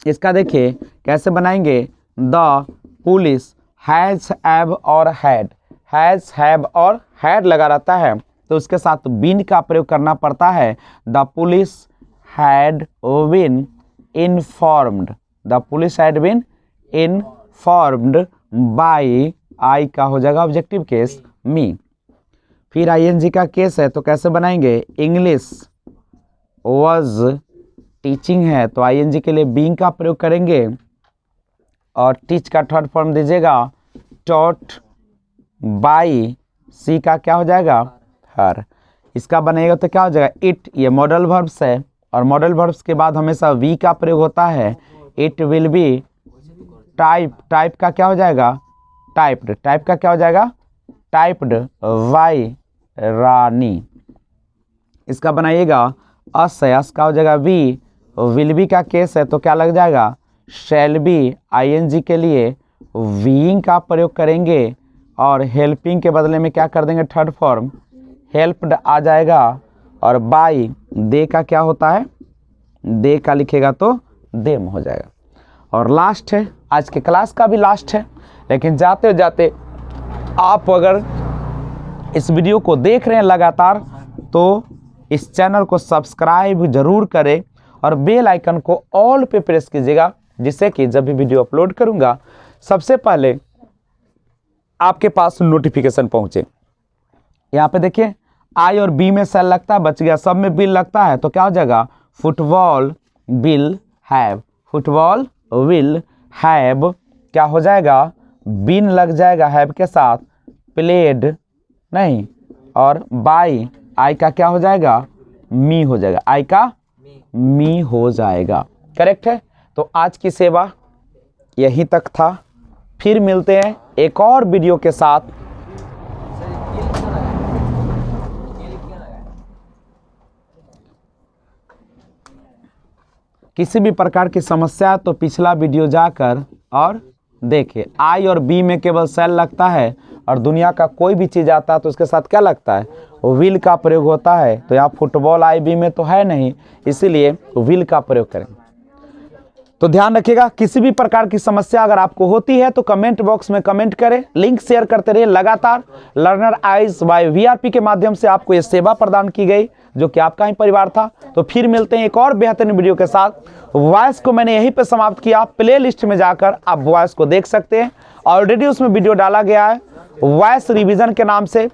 इसका देखिए कैसे बनाएंगे, द पुलिस हैज हैव और हैड, हैज हैव और हैड लगा रहता है तो उसके साथ बीन का प्रयोग करना पड़ता है। The police had been informed, the police had been informed by I का हो जाएगा ऑब्जेक्टिव केस मी। फिर आईएनजी का केस है तो कैसे बनाएंगे, इंग्लिश वाज टीचिंग है तो आईएनजी के लिए बीइंग का प्रयोग करेंगे और टीच का थर्ड फॉर्म दीजिएगा, टॉट बाय सी का क्या हो जाएगा, हर। इसका बनेगा तो क्या हो जाएगा, इट, ये मॉडल वर्ब्स है और मॉडल वर्ब्स के बाद हमेशा वी का प्रयोग होता है। It will be type, type का क्या हो जाएगा, टाइप्ड, टाइप का क्या हो जाएगा, टाइप्ड वाई रानी। इसका बनाइएगा अस है, अस का हो जाएगा वी, विल बी का केस है तो क्या लग जाएगा, शैल बी, आईएनजी के लिए वीइंग का प्रयोग करेंगे और हेल्पिंग के बदले में क्या कर देंगे, थर्ड फॉर्म हेल्प्ड आ जाएगा, और बाय दे का क्या होता है, दे का लिखेगा तो देम हो जाएगा। और लास्ट है, आज के क्लास का भी लास्ट है, लेकिन जाते जाते आप अगर इस वीडियो को देख रहे हैं लगातार तो इस चैनल को सब्सक्राइब जरूर करें और बेल आइकन को ऑल पे प्रेस कीजिएगा, जिससे कि जब भी वीडियो अपलोड करूंगा सबसे पहले आपके पास नोटिफिकेशन पहुंचे। यहाँ पे देखिए आई और बी में सेल लगता है, बच गया, सब में बिल लगता है तो क्या हो जाएगा, football will have, football will have क्या हो जाएगा, बिन लग जाएगा हैव के साथ, प्लेड नहीं, और बाय आई का क्या हो जाएगा, मी हो जाएगा, आई का मी हो जाएगा। करेक्ट है। तो आज की सेवा यहीं तक था। फिर मिलते हैं एक और वीडियो के साथ। किसी भी प्रकार की समस्या तो पिछला वीडियो जाकर और देखिए। आई और बी में केवल सेल लगता है और दुनिया का कोई भी चीज़ आता है तो उसके साथ क्या लगता है, वो व्हील का प्रयोग होता है। तो यहाँ फुटबॉल आई बी में तो है नहीं, इसीलिए व्हील का प्रयोग करें। तो ध्यान रखिएगा, किसी भी प्रकार की समस्या अगर आपको होती है तो कमेंट बॉक्स में कमेंट करें, लिंक शेयर करते रहिए। लगातार लर्नर आइज बाय वीआरपी के माध्यम से आपको ये सेवा प्रदान की गई जो कि आपका ही परिवार था। तो फिर मिलते हैं एक और बेहतरीन वीडियो के साथ। वॉइस को मैंने यहीं पे समाप्त किया, प्ले लिस्ट में जाकर आप वॉइस को देख सकते हैं। ऑलरेडी उसमें वीडियो डाला गया है वॉइस रिवीजन के नाम से,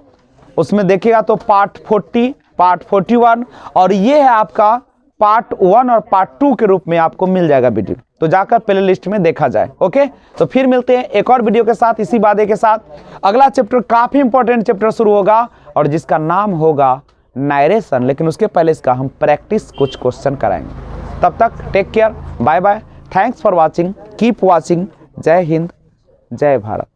उसमें देखिएगा तो पार्ट 40, पार्ट 41 और ये है आपका पार्ट 1 और पार्ट 2 के रूप में आपको मिल जाएगा वीडियो। तो जाकर प्ले लिस्ट में देखा जाए। ओके, तो फिर मिलते हैं एक और वीडियो के साथ इसी वादे के साथ। अगला चैप्टर काफी इंपॉर्टेंट चैप्टर शुरू होगा और जिसका नाम होगा नारेशन, लेकिन उसके पहले इसका हम प्रैक्टिस कुछ क्वेश्चन कराएंगे। तब तक take care, bye bye, thanks for watching, keep watching. जय हिंद, जय भारत।